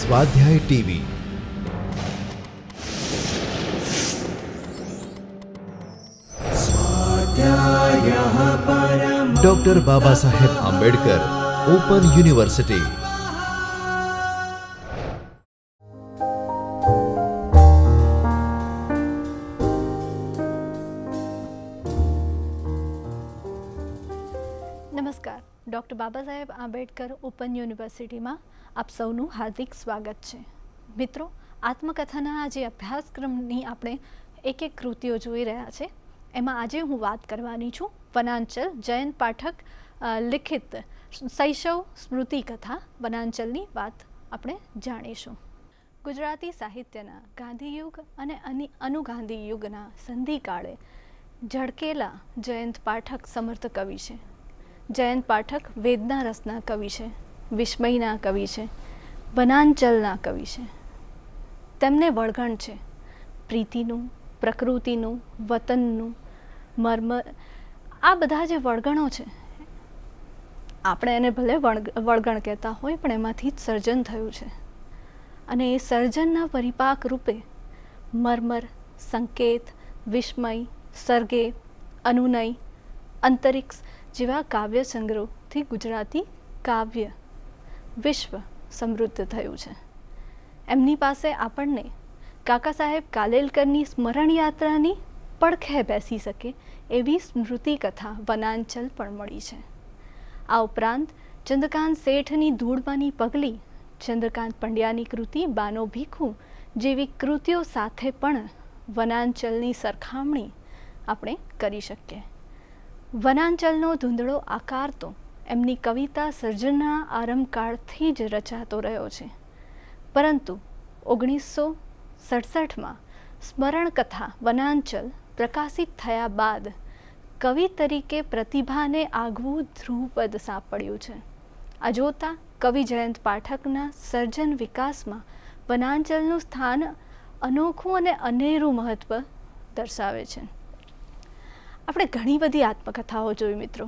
સ્વાધ્યાય TV. Doctor Baba Saheb Ambedkar open university. નમસ્કાર. Doctor Baba Saheb Ambedkar open યુનિવર્સિટીમાં આપ સૌનું હાર્દિક સ્વાગત છે. મિત્રો, આત્મકથાના આજે અભ્યાસક્રમની આપણે એક કૃતિઓ જોઈ રહ્યા છે. એમાં આજે હું વાત કરવાની છું વનાંચલ, જયંત પાઠક લિખિત શૈશવ સ્મૃતિ કથા વનાંચલની વાત આપણે જાણીશું. ગુજરાતી સાહિત્યના ગાંધીયુગ અને અનુગાંધી યુગના સંધિકાળે ઝળકેલા જયંત પાઠક સમર્થ કવિ છે. જયંત પાઠક વેદના રસના કવિ છે, વિસ્મયના કવિ છે, વનાંચલના કવિ છે. તેમને વળગણ છે પ્રીતિનું, પ્રકૃતિનું, વતનનું, મર્મ. આ બધા જે વળગણો છે, આપણે એને ભલે વળગણ કહેતા હોય, પણ એમાંથી જ સર્જન થયું છે. અને એ સર્જનના પરિપાક રૂપે મર્મર, સંકેત, વિસ્મય, સર્ગે, અનુનય, અંતરિક્ષ જેવા કાવ્ય સંગ્રહથી ગુજરાતી કાવ્ય વિશ્વ સમૃદ્ધ થયું છે. એમની પાસે આપણને કાકા સાહેબ કાલેલકરની સ્મરણ યાત્રાની પડખે બેસી શકે એવી સ્મૃતિ કથા વનાંચલ પણ મળી છે. આ ઉપરાંત ચંદ્રકાંત શેઠની ધૂળમાંની પગલી, ચંદ્રકાંત પંડ્યાની કૃતિ બાનો ભીખુ જેવી કૃતિઓ સાથે પણ વનાંચલની સરખામણી આપણે કરી શકીએ. વનાંચલનો ધૂંધળો આકાર તો એમની કવિતા સર્જનના આરંભકાળથી જ રચાતો રહ્યો છે. પરંતુ 1967માં સ્મરણ કથા વનાંચલ પ્રકાશિત થયા બાદ કવિ તરીકે પ્રતિભાને આગવું ધ્રુવપદ સાંપડ્યું છે. આ જોતાં કવિ જયંત પાઠકના સર્જન વિકાસમાં વનાંચલનું સ્થાન અનોખું અને અનેરું મહત્વ દર્શાવે છે. આપણે ઘણી બધી આત્મકથાઓ જોઈ મિત્રો.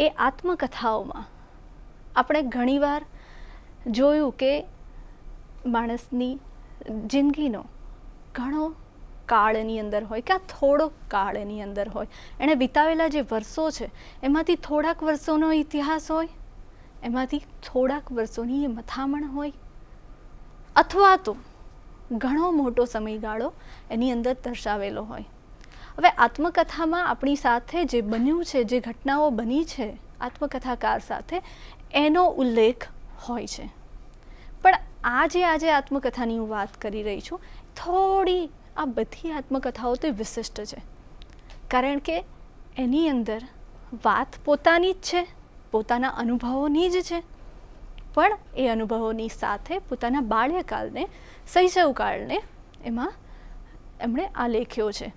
એ આત્મકથાઓમાં આપણે ઘણીવાર જોયું કે માણસની જિંદગીનો ઘણો કાળ એની અંદર હોય, કે થોડો કાળ એની અંદર હોય. એણે વિતાવેલા જે વર્ષો છે એમાંથી થોડાક વર્ષોનો ઇતિહાસ હોય, એમાંથી થોડાક વર્ષોની એ મથામણ હોય, અથવા તો ઘણો મોટો સમયગાળો એની અંદર દર્શાવેલો હોય. હવે આત્મકથામાં આપણી સાથે જે બન્યું છે, જે ઘટનાઓ બની છે આત્મકથાકાર સાથે, એનો ઉલ્લેખ હોય છે. પણ આજે આત્મકથાની હું વાત કરી રહી છું, થોડી આ બધી આત્મકથાઓ તો વિશિષ્ટ છે. કારણ કે એની અંદર વાત પોતાની જ છે, પોતાના અનુભવોની જ છે, પણ એ અનુભવોની સાથે પોતાના બાલ્યકાળને, શૈશવકાળને એમાં એમણે આલેખ્યો છે,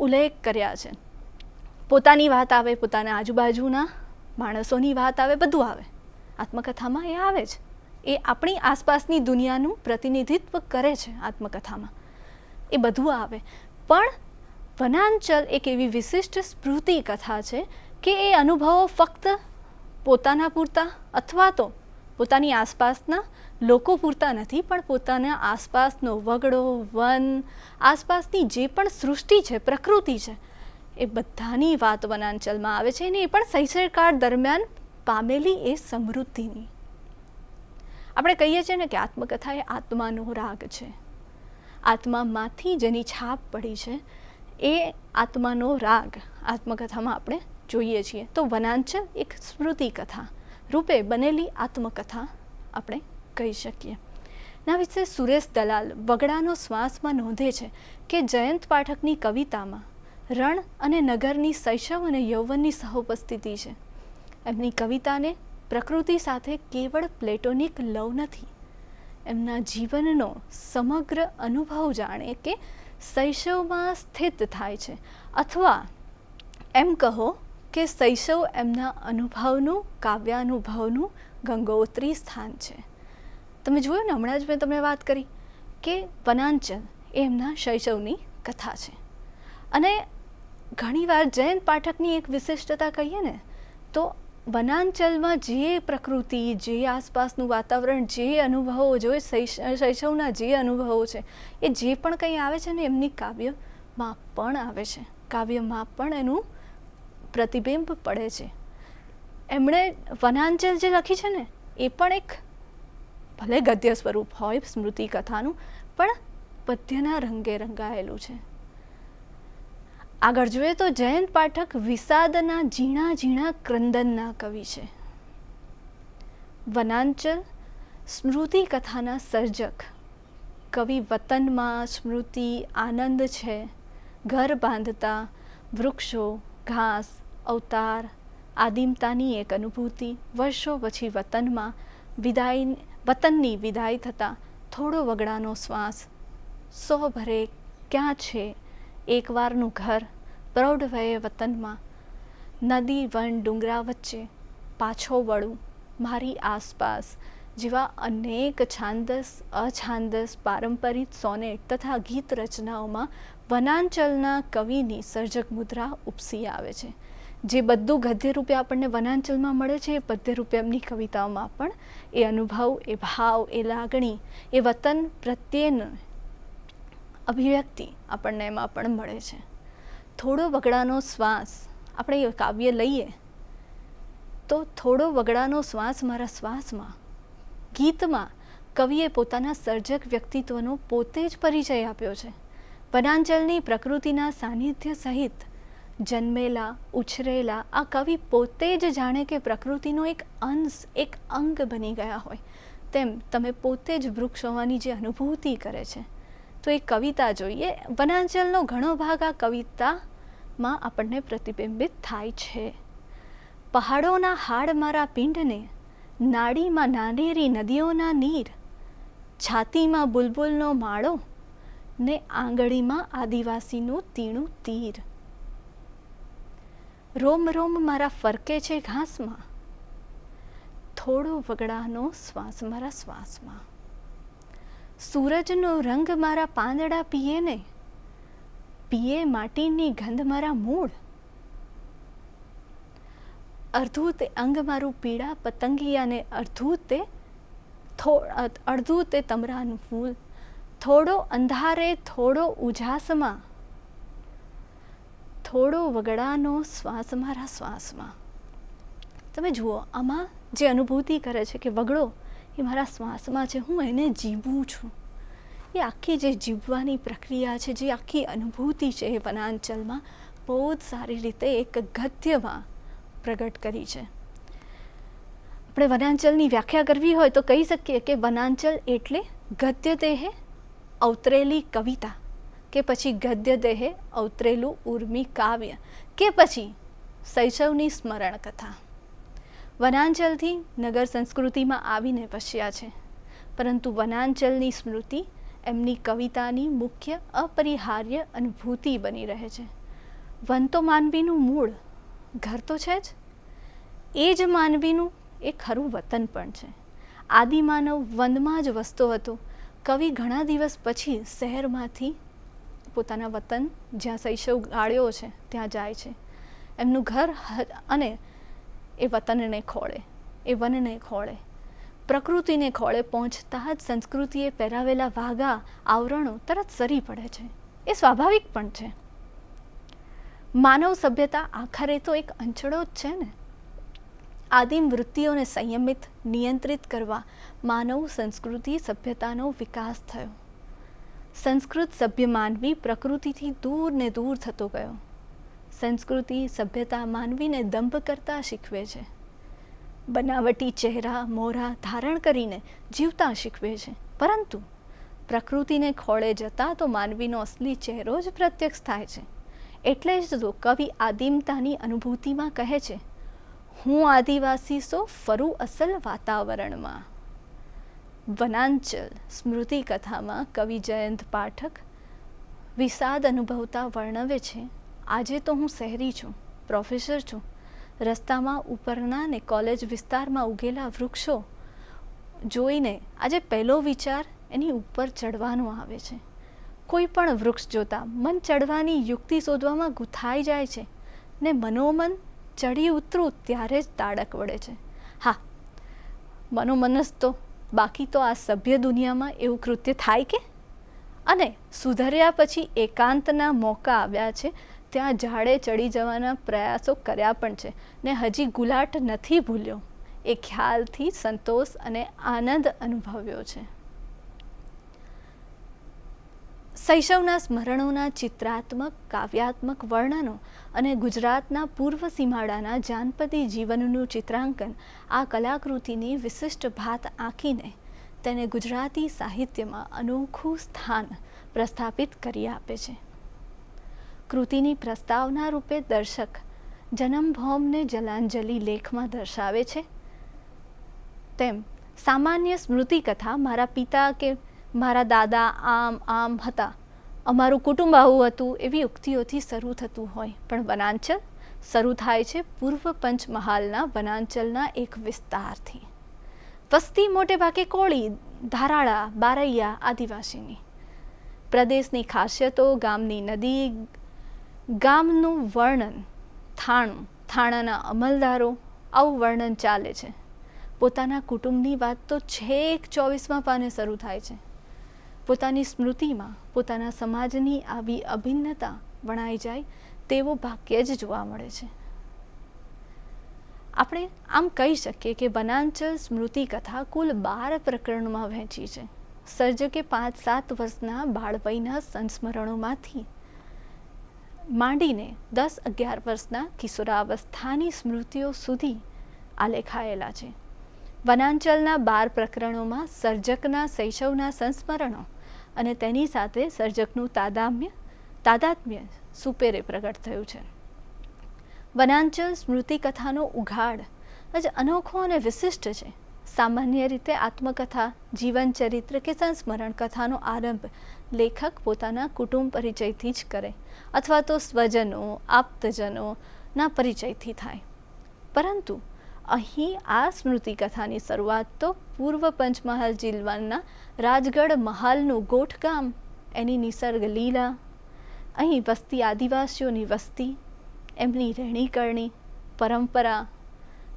ઉલ્લેખ કર્યા છે. પોતાની વાત આવે, પોતાના આજુબાજુના માણસોની વાત આવે, બધું આવે આત્મકથામાં. એ આવે જ, એ આપણી આસપાસની દુનિયાનું પ્રતિનિધિત્વ કરે છે આત્મકથામાં, એ બધું આવે. પણ વનાંચલ એક એવી વિશિષ્ટ સ્મૃતિ કથા છે કે એ અનુભવો ફક્ત પોતાના પૂરતા અથવા તો પોતાની આસપાસના લોકો પૂરતા નથી, પણ પોતાના આસપાસનો વગડો, વન, આસપાસની જે પણ સૃષ્ટિ છે, પ્રકૃતિ છે, એ બધાની વાત વનાંચલમાં આવે છે. અને એ પણ શૈશવકાળ દરમિયાન પામેલી એ સમૃદ્ધિની. આપણે કહીએ છીએ ને કે આત્મકથા એ આત્માનો રાગ છે. આત્મામાંથી જેની છાપ પડી છે એ આત્માનો રાગ આત્મકથામાં આપણે જોઈએ છીએ. તો વનાંચલ એક સ્મૃતિ કથા રૂપે બનેલી આત્મકથા આપણે કહી શકીએ. ના વિશે સુરેશ દલાલ વગડાનો શ્વાસમાં નોંધે છે કે જયંત પાઠકની કવિતામાં રણ અને નગરની શૈશવ અને યૌવનની સહઉપસ્થિતિ છે. એમની કવિતાને પ્રકૃતિ સાથે કેવળ પ્લેટોનિક લવ નથી, એમના જીવનનો સમગ્ર અનુભવ જાણે કે શૈશવમાં સ્થિત થાય છે, અથવા એમ કહો કે શૈશવ એમના અનુભવનું, કાવ્યાનુભવનું ગંગોત્રી સ્થાન છે. તમે જોયું ને, હમણાં જ મેં તમને વાત કરી કે વનાંચલ એ એમના શૈશવની કથા છે. અને ઘણીવાર જયંત પાઠકની એક વિશિષ્ટતા કહીએ ને તો વનાંચલમાં જે પ્રકૃતિ, જે આસપાસનું વાતાવરણ, જે અનુભવો, જે શૈશવના જે અનુભવો છે, એ જે પણ કંઈ આવે છે ને એમની કાવ્યમાં પણ આવે છે, કાવ્યમાં પણ એનું પ્રતિબિંબ પડે છે. એમણે વનાંચલ જે લખી છે ને એ પણ એક ભલે ગદ્ય સ્વરૂપ હોય સ્મૃતિ કથાનું, પણ પદ્યના રંગે રંગાયેલું છે. આગળ જોઈએ તો જયંત પાઠક વિષાદના ઝીણા ઝીણા ક્રંદનના કવિ છે. વનાંચલ સ્મૃતિ કથાના સર્જક કવિ વતનમાં સ્મૃતિ, આનંદ છે, ઘર બાંધતા, વૃક્ષો, ઘાસ, અવતાર, આદિમતાની એક અનુભૂતિ, વર્ષો પછી વતનની વિદાય થતાં થોડો વગડાનો શ્વાસ, સો ભરે ક્યાં છે એકવારનું ઘર, પ્રૌઢ વયે વતનમાં, નદી વન ડુંગરા વચ્ચે, પાછો વળું, મારી આસપાસ જેવા અનેક છાંદસ, અછાંદસ, પારંપરિક સોનેટ તથા ગીત રચનાઓમાં વનાંચલના કવિની સર્જક મુદ્રા ઉપસી આવે છે. જે બધું ગદ્ય રૂપે આપણને વનાંચલમાં મળે છે એ પદ્ય રૂપે એમની કવિતાઓમાં પણ એ અનુભવ, એ ભાવ, એ લાગણી, એ વતન પ્રત્યેની અભિવ્યક્તિ આપણને એમાં પણ મળે છે. થોડો વગડાનો શ્વાસ, આપણે કાવ્ય લઈએ તો થોડો વગડાનો શ્વાસ મારા શ્વાસમાં, ગીતમાં કવિએ પોતાના સર્જક વ્યક્તિત્વનો પોતે જ પરિચય આપ્યો છે. વનાંચલની પ્રકૃતિના સાનિધ્ય સહિત જન્મેલા, ઉછરેલા આ કવિ પોતે જ જાણે કે પ્રકૃતિનો એક અંશ, એક અંગ બની ગયા હોય તેમ તમે પોતે જ વૃક્ષ હોવાની જે અનુભૂતિ કરે છે. તો એ કવિતા જોઈએ, વનાંચલનો ઘણો ભાગ આ કવિતામાં આપણને પ્રતિબિંબિત થાય છે. પહાડોના હાડ મારા પિંડને, નાડીમાં નાનેરી નદીઓના નીર, છાતીમાં બુલબુલનો માળો ને આંગળીમાં આદિવાસીનું તીણું તીર. રોમ રોમ મારા ફરકે છે ઘાસમાં, થોડો વગડાનો શ્વાસ મારા શ્વાસમાં. સૂરજનો રંગ મારા પાંદડા પીએ ને, પીએ માટીની ગંધ મારા મૂળ. અડધું તે અંગ મારું પીળા પતંગિયાને, અડધું તે તમરાનું ફૂલ, થોડો અંધારે થોડો ઉજાસમાં, થોડો વગડાનો શ્વાસ મારા શ્વાસમાં. તમે જુઓ આમાં જે અનુભૂતિ કરે છે કે વગડો એ મારા શ્વાસમાં છે, હું એને જીવું છું. એ આખી જે જીવવાની પ્રક્રિયા છે, જે આખી અનુભૂતિ છે એ વનાંચલમાં બહુ જ સારી રીતે એક ગદ્યમાં પ્રગટ કરી છે. આપણે વનાંચલની વ્યાખ્યા કરવી હોય તો કહી શકીએ કે વનાંચલ એટલે ગદ્ય દેહે અવતરેલી કવિતા, કે પછી ગદ્ય દેહે અવતરેલું ઉર્મી કાવ્ય, કે પછી શૈશવની સ્મરણ કથા. વનાંચલથી નગર સંસ્કૃતિમાં આવીને વસ્યા છે, પરંતુ વનાંચલની સ્મૃતિ એમની કવિતાની મુખ્ય અપરિહાર્ય અનુભૂતિ બની રહે છે. વન તો માનવીનું મૂળ ઘર તો છે જ, એ જ માનવીનું એક ખરું વતન પણ છે. આદિમાનવ વનમાં જ વસતો હતો. કવિ ઘણા દિવસ પછી શહેરમાંથી પોતાના વતન જ્યાં શૈશવ ગાળ્યો છે ત્યાં જાય છે. એમનું ઘર અને એ વતનને ખોળે, એ વનને ખોળે, પ્રકૃતિને ખોળે પહોંચતા જ સંસ્કૃતિએ પહેરાવેલા વાઘા આવરણો તરત સરી પડે છે. એ સ્વાભાવિક પણ છે. માનવ સભ્યતા આખરે તો એક અંચળો જ છે ને. આદિમ વૃત્તિઓને સંયમિત, નિયંત્રિત કરવા માનવ સંસ્કૃતિ સભ્યતાનો વિકાસ થયો. સંસ્કૃત સભ્ય માનવી પ્રકૃતિથી દૂર ને દૂર થતો ગયો. સંસ્કૃતિ સભ્યતા માનવીને દંભ કરતા શીખવે છે. બનાવટી ચહેરા મોઢા ધારણ કરીને જીવતા શીખવે છે. પરંતુ પ્રકૃતિને ખોળે જતા તો માનવીનો અસલી ચહેરો જ પ્રત્યક્ષ થાય છે. એટલે જ તો કવિ આદિમતાની અનુભૂતિમાં કહે છે, હું આદિવાસી સો ફરું અસલ વાતાવરણમાં. વનાંચલ સ્મૃતિ કથામાં કવિ જયંત પાઠક વિષાદ અનુભવતા વર્ણવે છે, આજે તો હું શહેરી છું, પ્રોફેસર છું. રસ્તામાં ઉપરના ને કોલેજ વિસ્તારમાં ઉગેલા વૃક્ષો જોઈને આજે પહેલો વિચાર એની ઉપર ચડવાનો આવે છે. કોઈ પણ વૃક્ષ જોતા મન ચડવાની યુક્તિ શોધવામાં ગૂંથાઈ જાય છે ને મનોમન ચડી ઉતરું ત્યારે જ તાડક વળે છે. હા, મનોમનસ તો બાકી તો આ સભ્ય દુનિયામાં એવું કૃત્ય થાય કે? અને સુધર્યા પછી એકાંતના મોકા આવ્યા છે ત્યાં ઝાડે ચડી જવાના પ્રયાસો કર્યા પણ છે ને હજી ગુલાટ નથી ભૂલ્યો એ ખ્યાલથી સંતોષ અને આનંદ અનુભવ્યો છે. શૈશવના સ્મરણોના ચિત્રાત્મક કાવ્યાત્મક વર્ણનો અને ગુજરાતના પૂર્વ સીમાડાના જાનપદી જીવનનું ચિત્રાંકન આ કલાકૃતિની વિશિષ્ટ ભાત આંકીને તેને ગુજરાતી સાહિત્યમાં અનોખું સ્થાન પ્રસ્થાપિત કરી આપે છે. કૃતિની પ્રસ્તાવના રૂપે દર્શક જન્મભૂમને જલાંજલિ લેખમાં દર્શાવે છે તેમ સામાન્ય સ્મૃતિ કથા મારા પિતા કે મારા દાદા આમ આમ હતા, અમારું કુટુંબ આવું હતું એવી ઉક્તિઓથી શરૂ થતું હોય, પણ વનાંચલ શરૂ થાય છે પૂર્વ પંચમહાલના વનાંચલના એક વિસ્તારથી. વસ્તી મોટે ભાગે કોળી, ધારાળા, બારૈયા, આદિવાસીની. પ્રદેશની ખાસિયતો, ગામની નદી, ગામનું વર્ણન, થાણું, થાણાના અમલદારો, આવું વર્ણન ચાલે છે. પોતાના કુટુંબની વાત તો છેક 24મા પાને શરૂ થાય છે. પોતાની સ્મૃતિમાં પોતાના સમાજની આવી અભિન્નતા વણાઈ જાય તેવું ભાગ્ય જ જોવા મળે છે. આપણે આમ કહી શકીએ કે વનાંચલ સ્મૃતિ કથા કુલ 12 પ્રકરણમાં વહેંચી છે. સર્જકે 5-7 વર્ષના બાળવયના સંસ્મરણોમાંથી માંડીને 10-11 વર્ષના કિશોરાવસ્થાની સ્મૃતિઓ સુધી આલેખાયેલા છે. વનાંચલના 12 પ્રકરણોમાં સર્જકના શૈશવના સંસ્મરણો અને તેની સાથે સર્જકનું તાદાત્મ્ય સુપેરે પ્રગટ થયું છે. વનાંચલ સ્મૃતિ કથાનો ઉઘાડ જ અનોખો અને વિશિષ્ટ છે. સામાન્ય રીતે આત્મકથા, જીવન ચરિત્ર કે સંસ્મરણ કથાનો આરંભ લેખક પોતાના કુટુંબ પરિચયથી જ કરે અથવા તો સ્વજનો, આપ્તજનોના પરિચયથી થાય. પરંતુ અહીં આ સ્મૃતિ કથાની શરૂઆત તો પૂર્વ પંચમહાલ જિલ્લાના રાજગઢ મહાલનું ગોઠગામ, એની નિસર્ગ લીલા, અહીં વસતી આદિવાસીઓની વસ્તી, એમની રહેણીકરણી, પરંપરા,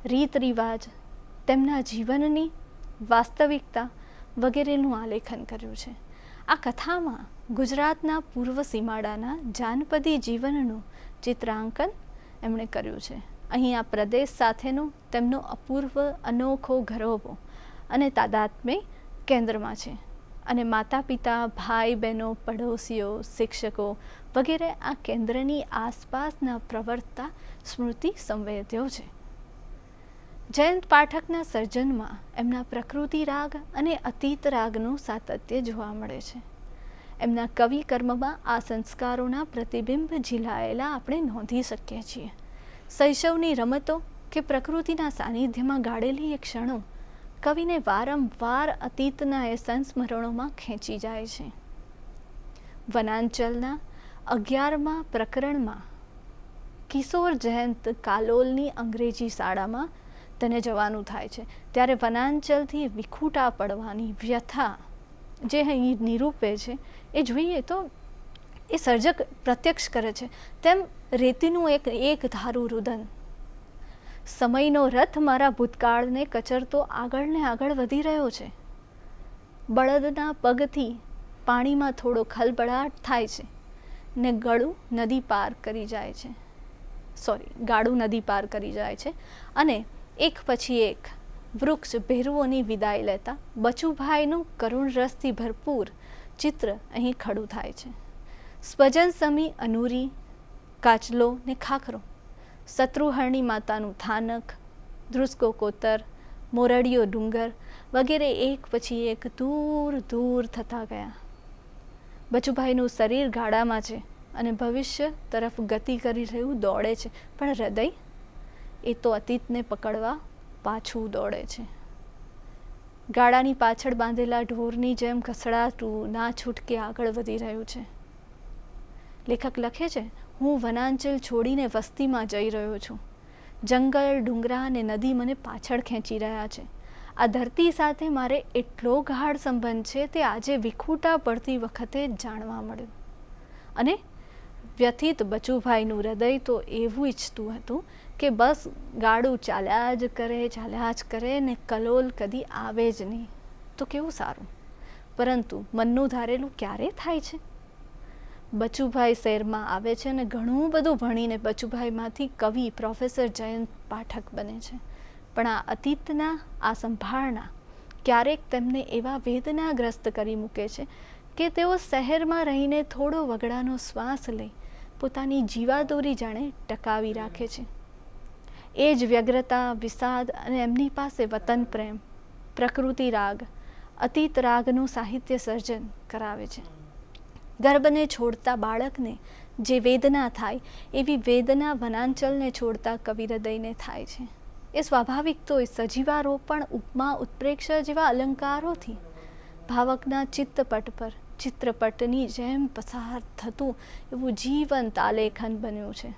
રીત રિવાજ, તેમના જીવનની વાસ્તવિકતા વગેરેનું આલેખન કર્યું છે. આ કથામાં ગુજરાતના પૂર્વ સીમાડાના જાનપદી જીવનનું ચિત્રાંકન એમણે કર્યું છે. અહીં આ પ્રદેશ સાથેનો તેમનો અપૂર્વ અનોખો ઘરોબો અને તાદાત્મ્ય કેન્દ્રમાં છે અને માતા પિતા, ભાઈ બહેનો, પડોશીઓ, શિક્ષકો વગેરે આ કેન્દ્રની આસપાસના પ્રવર્તતા સ્મૃતિ સંવેદ્યો છે. જયંત પાઠકના સર્જનમાં એમના પ્રકૃતિ રાગ અને અતીત રાગનું સાતત્ય જોવા મળે છે. એમના કવિ કર્મમાં આ સંસ્કારોના પ્રતિબિંબ ઝીલાયેલા આપણે નોંધી શકીએ છીએ. શૈશવની રમતો કે પ્રકૃતિના સાનિધ્યમાં ગાળેલી એ ક્ષણો કવિને વારંવાર અતીતના એ સંસ્મરણોમાં ખેંચી જાય છે. વનાંચલના 11મા પ્રકરણમાં કિશોર જયંત કાલોલની અંગ્રેજી શાળામાં તેને જવાનું થાય છે ત્યારે વનાંચલથી વિખૂટા પડવાની વ્યથા જે અહીં નિરૂપે છે એ જોઈએ તો એ સર્જક પ્રત્યક્ષ કરે છે તેમ રેતીનું એક ધારું રુદન. સમયનો રથ મારા ભૂતકાળને કચરતો આગળ ને આગળ વધી રહ્યો છે. બળદના પગથી પાણીમાં થોડો ખલબળાટ થાય છે ને ગાડું નદી પાર કરી જાય છે અને એક પછી એક વૃક્ષ ભેરુઓની વિદાય લેતા બચુભાઈનું કરુણ રસથી ભરપૂર ચિત્ર અહીં ખડું થાય છે. સ્વજન સમી અનુરી, કાચલો ને ખાખરો, શત્રુહરણી માતાનું થાનક, ધ્રુસકો કોતર, મોરડીયો ડુંગર વગેરે એક પછી એક દૂર દૂર થતા ગયા. બચુભાઈનું શરીર ગાડામાં છે અને ભવિષ્ય તરફ ગતિ કરી રહ્યું દોડે છે, પણ હૃદય એ તો અતીતને પકડવા પાછું દોડે છે. ગાડાની પાછળ બાંધેલા ઢોરની જેમ ઘસડાતું ના છૂટકે આગળ વધી રહ્યું છે. લેખક લખે છે, હું વનાંચલ છોડીને વસ્તીમાં જઈ રહ્યો છું. જંગલ, ડુંગરા અને નદી મને પાછળ ખેંચી રહ્યા છે. આ ધરતી સાથે મારે એટલો ગાઢ સંબંધ છે તે આજે વિખૂટા પડતી વખતે જ જાણવા મળ્યું અને વ્યથિત બચુભાઈનું હૃદય તો એવું ઈચ્છતું હતું કે બસ ગાડું ચાલ્યા જ કરે ને કલોલ કદી આવે જ નહીં તો કેવું સારું. પરંતુ મનનું ધારેલું ક્યારે થાય છે? બચુભાઈ શહેરમાં આવે છે અને ઘણું બધું ભણીને બચુભાઈમાંથી કવિ પ્રોફેસર જયંત પાઠક બને છે. પણ આ અતીતના આ સંભાળના ક્યારેક તેમને એવા વેદનાગ્રસ્ત કરી મૂકે છે કે તેઓ શહેરમાં રહીને થોડો વગડાનો શ્વાસ લઈ પોતાની જીવાદોરી જાણે ટકાવી રાખે છે. એ જ વ્યગ્રતા, વિષાદ અને એમની પાસે વતન પ્રેમ, પ્રકૃતિ રાગ, અતીત રાગનું સાહિત્ય સર્જન કરાવે છે. ગર્ભને છોડતા બાળકને જે વેદના થાય એવી વેદના વનાંચલને છોડતા કવિ હૃદયને થાય છે. એ સ્વાભાવિક તો સજીવારોપણ, ઉપમા, ઉત્પ્રેક્ષા જેવા અલંકારોથી ભાવકના ચિત્તપટ પર ચિત્રપટની જેમ પસાર થતું એવું જીવંત આલેખન બન્યું છે.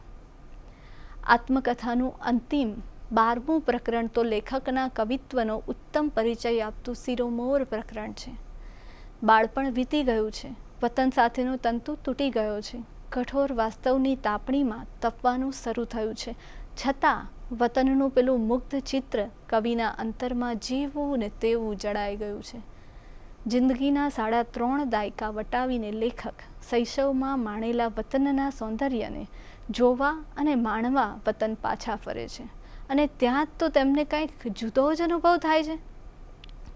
આત્મકથાનું અંતિમ 12મું પ્રકરણ તો લેખકના કવિત્વનો ઉત્તમ પરિચય આપતું શિરોમોર પ્રકરણ છે. બાળપણ વીતી ગયું છે, વતન સાથેનો તંતુ તૂટી ગયો છે, કઠોર વાસ્તવની તાપણીમાં તપવાનું શરૂ થયું છે. છતાં વતનનું પેલું મુગ્ધ ચિત્ર કવિના અંતરમાં જેવું ને તેવું જડાઈ ગયું છે. જિંદગીના 3.5 દાયકા વટાવીને લેખક શૈશવમાં માણેલા વતનના સૌંદર્યને જોવા અને માણવા વતન પાછા ફરે છે. અને ત્યાં જ તો તેમને કંઈક જુદો જ અનુભવ થાય છે.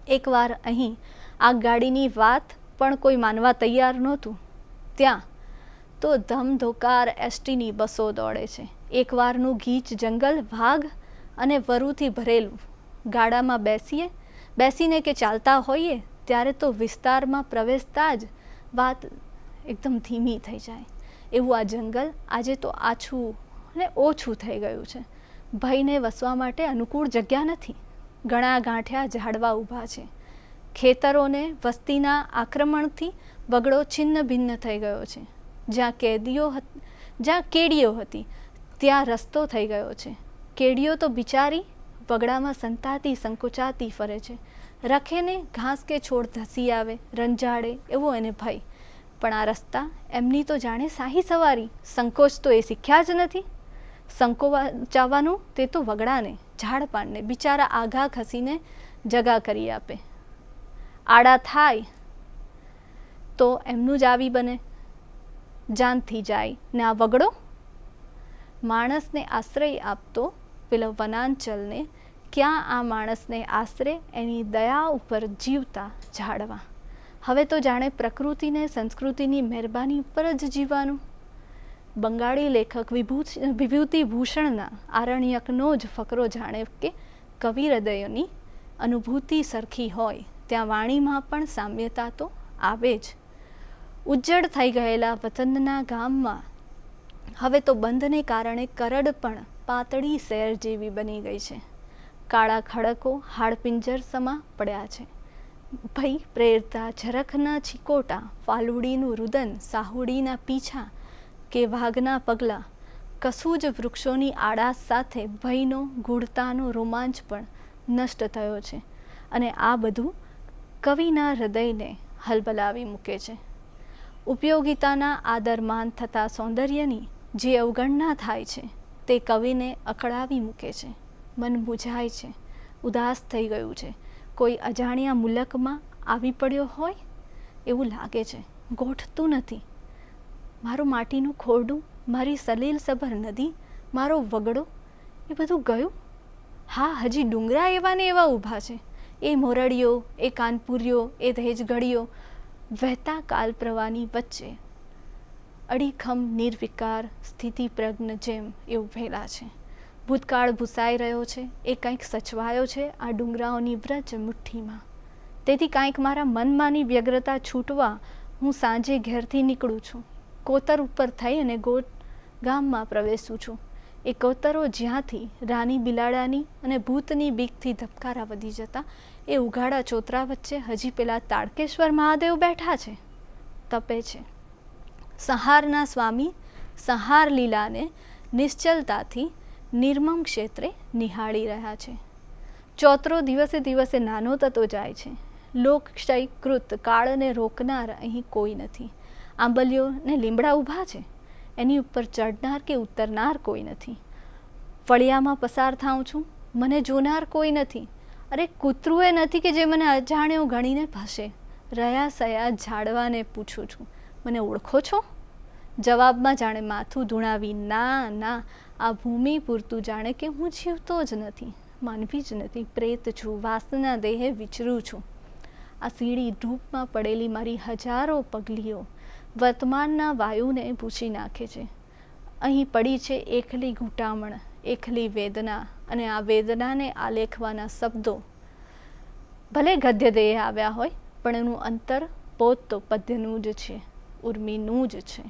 એકવાર અહીં આગગાડીની વાત પણ કોઈ માનવા તૈયાર નહોતું, ત્યાં તો ધમધોકાર એસટીની બસો દોડે છે. એકવારનું ગીચ જંગલ, વાઘ અને વરુથી ભરેલું. ગાડામાં બેસીને કે ચાલતા હોઈએ ત્યારે તો વિસ્તારમાં પ્રવેશતા જ વાત એકદમ ધીમી થઈ જાય. એવું આ જંગલ આજે તો આછું અને ઓછું થઈ ગયું છે. ભયને વસવા માટે અનુકૂળ જગ્યા નથી. ઘણા ગાંઠિયા ઝાડવા ઊભા છે. ખેતરોને વસ્તીના આક્રમણથી વગડો છિન્ન ભિન્ન થઈ ગયો છે. જ્યાં કેડીઓ હતી ત્યાં રસ્તો થઈ ગયો છે. કેડીઓ તો બિચારી વગડામાં સંતાતી સંકોચાતી ફરે છે. રખેને ઘાસ કે છોડ ધસી આવે, રંજાડે એવો એને ભય. પણ આ રસ્તા એમની તો જાણે શાહી સવારી. સંકોચ તો એ શીખ્યા જ નથી. સંકોચાવાનું તે તો વગડાને, ઝાડપાનને બિચારા આઘા ખસીને જગા કરી આપે. આડા થાય તો એમનું જ આવી બને, જાનથી જાય ને આ વગડો માણસને આશ્રય આપતો પેલો વનાંચલને ક્યાં આ માણસને આશરે એની દયા ઉપર જીવતા ઝાડવા. હવે તો જાણે પ્રકૃતિને સંસ્કૃતિની મહેરબાની ઉપર જ જીવવાનું. બંગાળી લેખક વિભૂતિ ભૂષણના આરણ્યકનો જ ફકરો જાણે કે કવિ હૃદયોની અનુભૂતિ સરખી હોય ત્યાં વાણીમાં પણ સામ્યતા તો આવે જ. ઉજ્જડ થઈ ગયેલા વતનના ગામમાં હવે તો બંધને કારણે કરડ પણ પાતળી શેર જેવી બની ગઈ છે. કાળા ખડકો હાડપિંજર સમા પડ્યા છે. ભય પ્રેરતા ઝરખના છીકોટા, ફાલુડીનું રુદન, સાહુડીના પીછા કે વાઘના પગલાં, કશું જ વૃક્ષોની આડાશ સાથે ભયનો ગૂઢતાનો રોમાંચ પણ નષ્ટ થયો છે. અને આ બધું કવિના હૃદયને હલબલાવી મૂકે છે. ઉપયોગિતાના આદરમાન થતા સૌંદર્યની જે અવગણના થાય છે તે કવિને અકળાવી મૂકે છે. મન મૂંઝાય છે, ઉદાસ થઈ ગયું છે. કોઈ અજાણ્યા મુલકમાં આવી પડ્યો હોય એવું લાગે છે. ગોઠતું નથી. મારું માટીનું ખોરડું, મારી સલીલસભર નદી, મારો વગડો એ બધું ગયું. હા, હજી ડુંગરા એવા ને એવા ઊભા છે. એ મોરડીઓ, એ કાનપુરીઓ, એ દહેજગઢીઓ વહેતા કાલ પ્રવાહની વચ્ચે અડીખમ નિર્વિકાર સ્થિતિપ્રજ્ઞ જેમ એ ઉભેલા છે. ભૂતકાળ ભૂસાઈ રહ્યો છે. એ કંઈક સચવાયો છે આ ડુંગરાઓની વ્રજ મુઠ્ઠીમાં. તેથી કાંઈક મારા મનમાંની વ્યગ્રતા છૂટવા હું સાંજે ઘેરથી નીકળું છું. કોતર ઉપર થઈ અને ગામમાં પ્રવેશું છું. એ કોતરો જ્યાંથી રાની બિલાડાની અને ભૂતની બીકથી ધબકારા વધી જતા એ ઉઘાડા ચોતરા વચ્ચે હજી પેલા તાડકેશ્વર મહાદેવ બેઠા છે, તપે છે. સંહારના સ્વામી સંહાર લીલાને નિશ્ચલતાથી નિર્મમ ક્ષેત્રે નિહાળી રહ્યા છે. ચોતરો દિવસે દિવસે નાનો થતો જાય છે. લોકક્ષયકૃત કાળને રોકનાર અહીં કોઈ નથી. આંબલીઓ ને લીમડા ઊભા છે. એની ઉપર ચડનાર કે ઉતરનાર કોઈ નથી. ફળિયામાં પસાર થાઉં છું, મને જોનાર કોઈ નથી. અરે કૂતરું એ નથી કે જે મને અજાણ્યો ગણીને ભસે. રહ્યા સયા ઝાડવાને પૂછું છું, મને ઓળખો છો? જવાબમાં જાણે માથું ધૂણાવી, ના ના, આ ભૂમિ પૂરતું જાણે કે હું જીવતો જ નથી, માનવી જ નથી, પ્રેત છું, વાસના દેહે વિચરું છું. આ સીડી ધૂપમાં પડેલી મારી હજારો પગલીઓ વર્તમાનના વાયુને ભૂસી નાખે છે. અહીં પડી છે એકલી ઘૂંટામણ, એકલી વેદના, અને આ વેદનાને આલેખવાના શબ્દો ભલે ગદ્ય દેહ આવ્યા હોય, પણ એનું અંતર પોત તો પદ્યનું જ છે, ઉર્મિનું જ છે.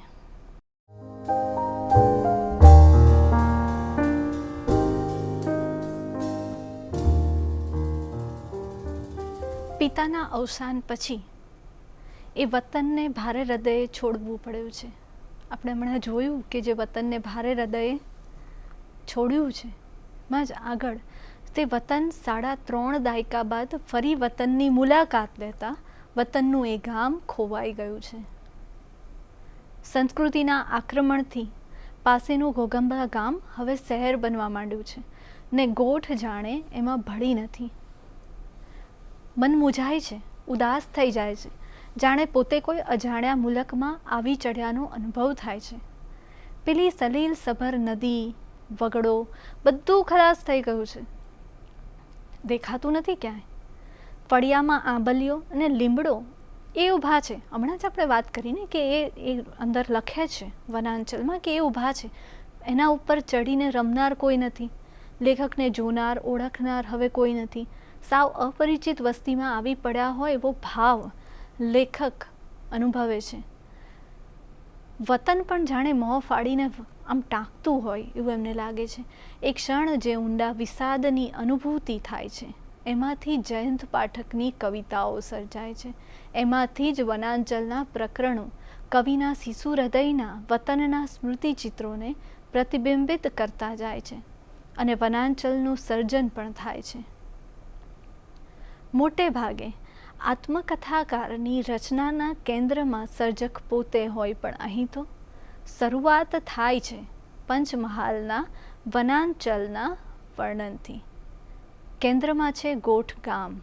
પિતાના અવસાન પછી એ વતનને ભારે હૃદયે છોડવું પડ્યું છે. આપણે હમણાં જોયું કે જે વતનને ભારે હૃદયે છોડ્યું છે માં જ આગળ તે વતન 3.5 દાયકા બાદ ફરી વતનની મુલાકાત લેતા વતનનું એ ગામ ખોવાઈ ગયું છે. સંસ્કૃતિના આક્રમણથી પાસેનું ઘોગંબા ગામ હવે શહેર બનવા માંડ્યું છે ને ગોઠ જાણે એમાં ભળી નથી. મન મૂંઝાય છે, ઉદાસ થઈ જાય છે, જાણે પોતે કોઈ અજાણ્યા મુલકમાં આવી ચઢ્યાનો અનુભવ થાય છે. પેલી સલીલ સભર નદી, વગડો બધું ખલાસ થઈ ગયું છે, દેખાતું નથી ક્યાંય. ફળિયામાં આંબલીઓ અને લીમડો એ ઊભા છે. હમણાં જ આપણે વાત કરીને કે એ અંદર લખે છે વનાંચલમાં કે એ ઊભા છે, એના ઉપર ચડીને રમનાર કોઈ નથી, લેખકને જોનાર ઓળખનાર હવે કોઈ નથી. સાવ અપરિચિત વસ્તીમાં આવી પડ્યા હોય એવો ભાવ લેખક અનુભવે છે. વતન પણ જાણે મોં ફાડીને આમ ટાંકતું હોય એવું એમને લાગે છે. એક ક્ષણ જે ઊંડા વિષાદની અનુભૂતિ થાય છે, એમાંથી જયંત પાઠકની કવિતાઓ સર્જાય છે. એમાંથી જ વનાંચલના પ્રકરણો કવિના શિશુ હૃદયના વતનના સ્મૃતિચિત્રોને પ્રતિબિંબિત કરતા જાય છે અને વનાંચલનું સર્જન પણ થાય છે. મોટે ભાગે આત્મકથાકારની રચનાના કેન્દ્રમાં સર્જક પોતે હોય, પણ અહીં તો શરૂઆત થાય છે પંચમહાલના વનાંચલના વર્ણનથી. કેન્દ્રમાં છે ગોઠ ગામ.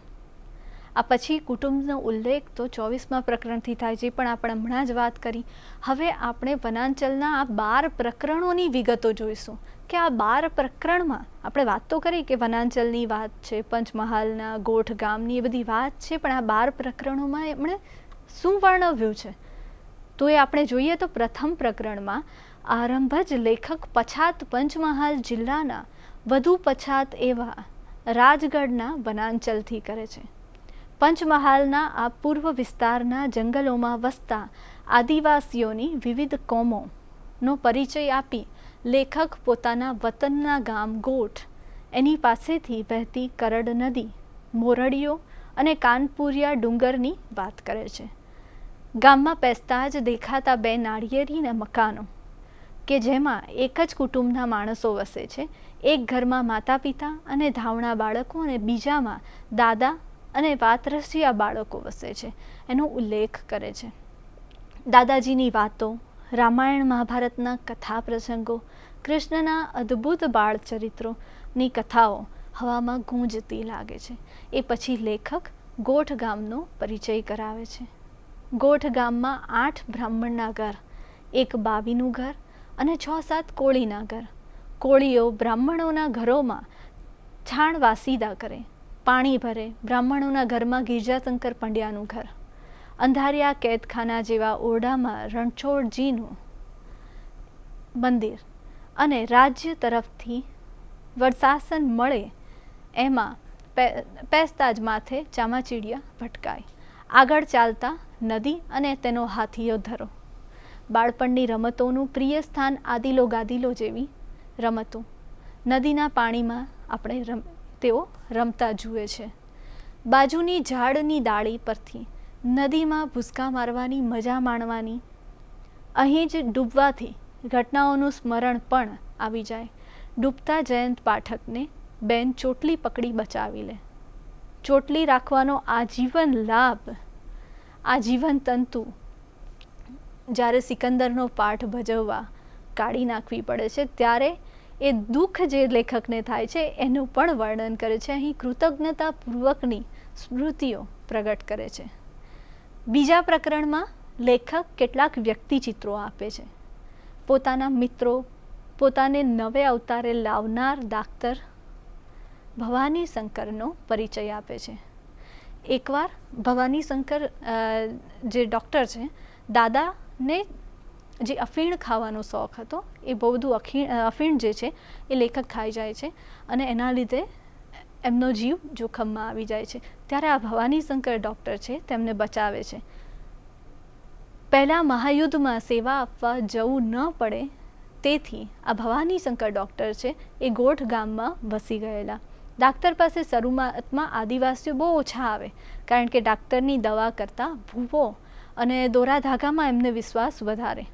આ પછી કુટુંબનો ઉલ્લેખ તો 24મા પ્રકરણથી થાય છે, પણ આપણે હમણાં જ વાત કરી. હવે આપણે વનાંચલના આ 12 પ્રકરણોની વિગતો જોઈશું કે આ 12 પ્રકરણમાં આપણે વાત તો કરી કે વનાંચલની વાત છે, પંચમહાલના ગોઠ ગામની એ બધી વાત છે, પણ આ 12 પ્રકરણોમાં એમણે શું વર્ણવ્યું છે તો એ આપણે જોઈએ તો પ્રથમ પ્રકરણમાં આરંભ જ લેખક પછાત પંચમહાલ જિલ્લાના વધુ પછાત એવા રાજગઢના વનાંચલથી કરે છે. પંચમહાલના આ પૂર્વ વિસ્તારના જંગલોમાં વસતા આદિવાસીઓની વિવિધ કોમોનો પરિચય આપી લેખક પોતાના વતનના ગામ ગોઠ, એની પાસેથી વહેતી કરડ નદી, મોરડીઓ અને કાનપુરિયા ડુંગરની વાત કરે છે. ગામમાં પેસતા જ દેખાતા 2 નાળિયેરીના મકાનો કે જેમાં એક જ કુટુંબના માણસો વસે છે. એક ઘરમાં માતા પિતા અને ધાવણા બાળકો અને બીજામાં દાદા અને વાતરસિયા બાળકો વસે છે, એનો ઉલ્લેખ કરે છે. દાદાજીની વાતો, રામાયણ મહાભારતના કથા પ્રસંગો, કૃષ્ણના અદ્ભુત બાળ ચરિત્રોની કથાઓ હવામાં ગૂંજતી લાગે છે. એ પછી લેખક ગોઠ ગામનો પરિચય કરાવે છે. ગોઠ ગામમાં 8 બ્રાહ્મણના ઘર, 1 બાવીનું ઘર અને 6-7 કોળીના ઘર. કોળીઓ બ્રાહ્મણોના ઘરોમાં છાણ વાસીદા કરે, પાણી ભરે. બ્રાહ્મણોના ઘરમાં ગિરજાશંકર પંડ્યાનું ઘર, અંધારિયા કેદખાના જેવા ઓરડામાં રણછોડજીનું મંદિર અને રાજ્ય તરફથી વડસાસન મળે એમાં પેસતા જ માથે ચામાચીડિયા ભટકાય. આગળ ચાલતા નદી અને તેનો હાથીઓ ધરો. બાળપણની રમતોનું પ્રિય સ્થાન આદિલો ગાદીલો જેવી રમતો નદીના પાણીમાં આપણે તેઓ રમતા જુએ છે. બાજુની ઝાડની ડાળી પરથી નદીમાં ભૂસકા મારવાની મજા માણવાની. અહીં જ ડૂબવાથી ઘટનાઓનું સ્મરણ પણ આવી જાય. ડૂબતા જયંત પાઠકને બેન ચોટલી પકડી બચાવી લે. ચોટલી રાખવાનો આજીવન લાભ, આજીવન તંતુ જ્યારે સિકંદરનો પાઠ ભજવવા કાઢી નાખવી પડે છે ત્યારે એ દુઃખ જે લેખકને થાય છે એનું પણ વર્ણન કરે છે. અહીં કૃતજ્ઞતાપૂર્વકની સ્મૃતિઓ પ્રગટ કરે છે. બીજા પ્રકરણમાં લેખક કેટલાક વ્યક્તિચિત્રો આપે છે. પોતાના મિત્રો, પોતાને નવે અવતારે લાવનાર ડાક્ટર ભવાની શંકરનો પરિચય આપે છે. એકવાર ભવાની શંકર જે ડૉક્ટર છે, દાદાને જે અફીણ ખાવાનો શોખ હતો એ બહુ બધું અફીણ જે છે એ લેખક ખાઈ જાય છે અને એના લીધે એમનો જીવ જોખમમાં આવી જાય છે. ત્યારે આ ભવાની શંકર ડૉક્ટર છે તેમને બચાવે છે. પહેલાં મહાયુદ્ધમાં સેવા આપવા જવું ન પડે તેથી આ ભવાની શંકર ડૉક્ટર છે એ ગોઠ ગામમાં વસી ગયેલા. ડાક્ટર પાસે શરૂઆતમાં આદિવાસીઓ બહુ ઓછા આવે કારણ કે ડાક્ટરની દવા કરતાં ભૂવો અને દોરા ધાગામાં એમને વિશ્વાસ વધારે.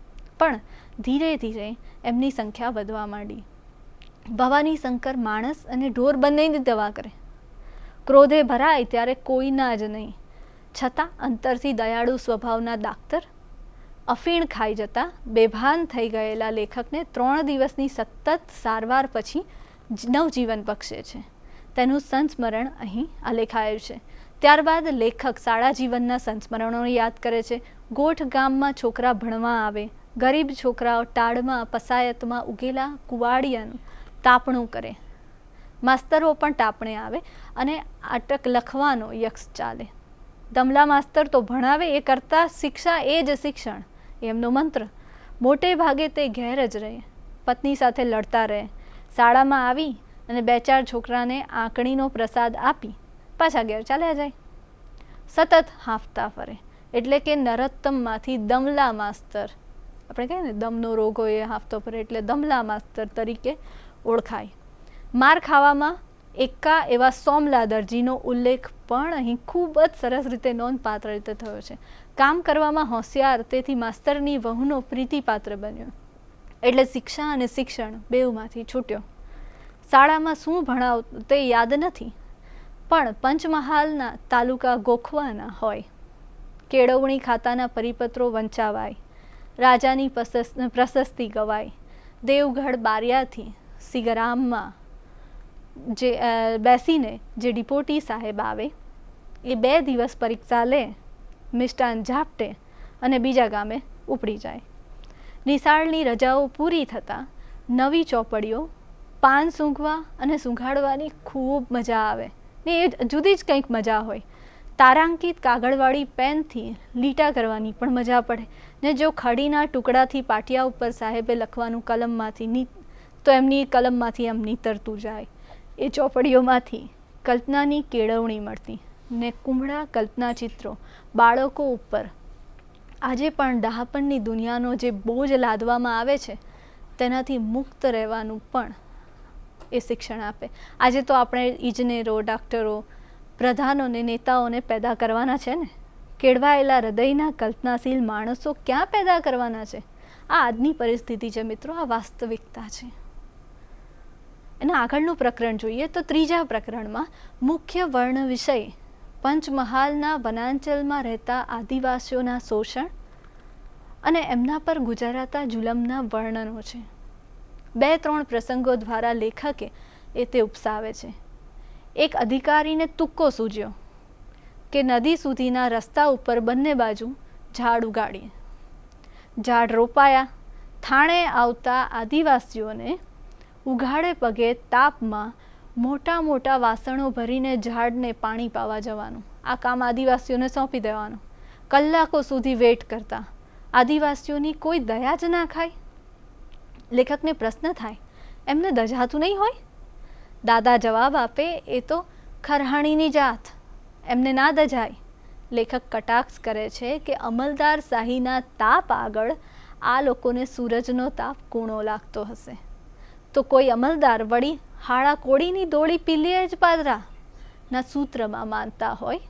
પણ ધીરે ધીરે એમની સંખ્યા વધવા માંડી. ભવાની શંકર માણસ અને ઢોર બંનેની દવા કરે. ક્રોધે ભરાય ત્યારે કોઈના જ નહીં. છતાં અંતરથી દયાળુ સ્વભાવના ડાક્ટર અફીણ ખાઈ જતા બેભાન થઈ ગયેલા લેખકને 3 દિવસની સતત સારવાર પછી નવજીવન બક્ષે છે. તેનું સંસ્મરણ અહીં આલેખાયું છે. ત્યારબાદ લેખક શાળા જીવનના સંસ્મરણો યાદ કરે છે. ગોઠ ગામમાં છોકરા ભણવા આવે, ગરીબ છોકરાઓ ટાળમાં પસાયતમાં ઉગેલા કુવાડિયાનું તાપણું કરે, માસ્તરો પણ તાપણે આવે અને આટક લખવાનો યક્ષ ચાલે. દમલા માસ્તર તો ભણાવે એ કરતાં શિક્ષા એ જ શિક્ષણ એમનો મંત્ર. મોટે ભાગે તે ઘેર જ રહે, પત્ની સાથે લડતા રહે. શાળામાં આવી અને 2-4 છોકરાને આંકણીનો પ્રસાદ આપી પાછા ઘેર ચાલ્યા જાય. સતત હાંફતા ફરે એટલે કે નરોત્તમમાંથી દમલા માસ્તર, આપણે કહીએ ને દમનો રોગ હોય એ હાંફતો ફરે એટલે દમલા માસ્તર તરીકે ઓળખાય. માર ખાવામાં એકા એવા સોમલા દરજીનો ઉલ્લેખ પણ અહીં ખૂબ જ સરસ રીતે નોંધપાત્ર રીતે થયો છે. કામ કરવામાં હોશિયાર તેથી માસ્તરની વહુનો પ્રીતિપાત્ર બન્યો એટલે શિક્ષા અને શિક્ષણ બેઉમાંથી છૂટ્યો. શાળામાં શું ભણાવતું તે યાદ નથી પણ પંચમહાલના તાલુકા ગોખવાના હોય. કેળવણી ખાતાના પરિપત્રો વંચાવાય, રાજાની પ્રશસ્તિ ગવાય. દેવગઢ બારિયાથી સિગરામમાં જે બેસીને જે ડિપોટી સાહેબ આવે એ 2 દિવસ પરીક્ષા લે, મિષ્ટાન ઝાપટે અને બીજા ગામે ઉપડી જાય. નિશાળની રજાઓ પૂરી થતાં નવી ચોપડીઓ પાન સૂંઘવા અને સૂંઘાડવાની ખૂબ મજા આવે ને એ જુદી જ કંઈક મજા હોય. તારાંકિત કાગળવાળી પેનથી લીટા કરવાની પણ મજા પડે ને જો ખડીના ટુકડાથી પાટિયા ઉપર સાહેબે લખવાનું કલમમાંથી તો એમની કલમમાંથી આમ નીતરતું જાય. એ ચોપડીઓમાંથી કલ્પનાની કેળવણી મળતી ને કુમળા કલ્પના ચિત્રો બાળકો ઉપર આજે પણ ડહાપણની દુનિયાનો જે બોજ લાદવામાં આવે છે તેનાથી મુક્ત રહેવાનું પણ એ શિક્ષણ આપે. આજે તો આપણે ઇજનેરો, ડાક્ટરો, પ્રધાનોને, નેતાઓને પેદા કરવાના છે ને. કેળવાયેલા હૃદયના કલ્પનાશીલ માણસો ક્યાં પેદા કરવાના છે? આ આજની પરિસ્થિતિ છે મિત્રો, આ વાસ્તવિકતા છે. એના આગળનું પ્રકરણ જોઈએ તો 3જા પ્રકરણમાં મુખ્ય વર્ણ વિષય પંચમહાલના વનાંચલમાં રહેતા આદિવાસીઓના શોષણ અને એમના પર ગુજારાતા જુલમના વર્ણનો છે. 2-3 પ્રસંગો દ્વારા લેખકે એ તે ઉપસાવે છે. એક અધિકારીને તુક્કો સૂજ્યો કે નદી સુધીના રસ્તા ઉપર બંને બાજુ ઝાડ ઉગાડીએ. ઝાડ રોપાયા. થાણે આવતા આદિવાસીઓને ઉઘાડે પગે તાપમાં મોટા મોટા વાસણો ભરીને ઝાડને પાણી પાવા જવાનું. આ કામ આદિવાસીઓને સોંપી દેવાનું. કલાકો સુધી વેઇટ કરતા. આદિવાસીઓની કોઈ દયા જ ના ખાય. લેખકને પ્રશ્ન થાય, એમને દજાતું નહીં હોય? દાદા જવાબ આપે, એ તો ખરહાણીની જાત, એમને ના દજાય. લેખક કટાક્ષ કરે છે કે અમલદાર શાહીના તાપ આગળ આ લોકોને સૂરજનો તાપ કૂણો લાગતો હશે તો કોઈ અમલદાર વળી હાળા કોળીની દોડી પીલીએ જ પાદરા ના સૂત્રમાં માનતા હોય.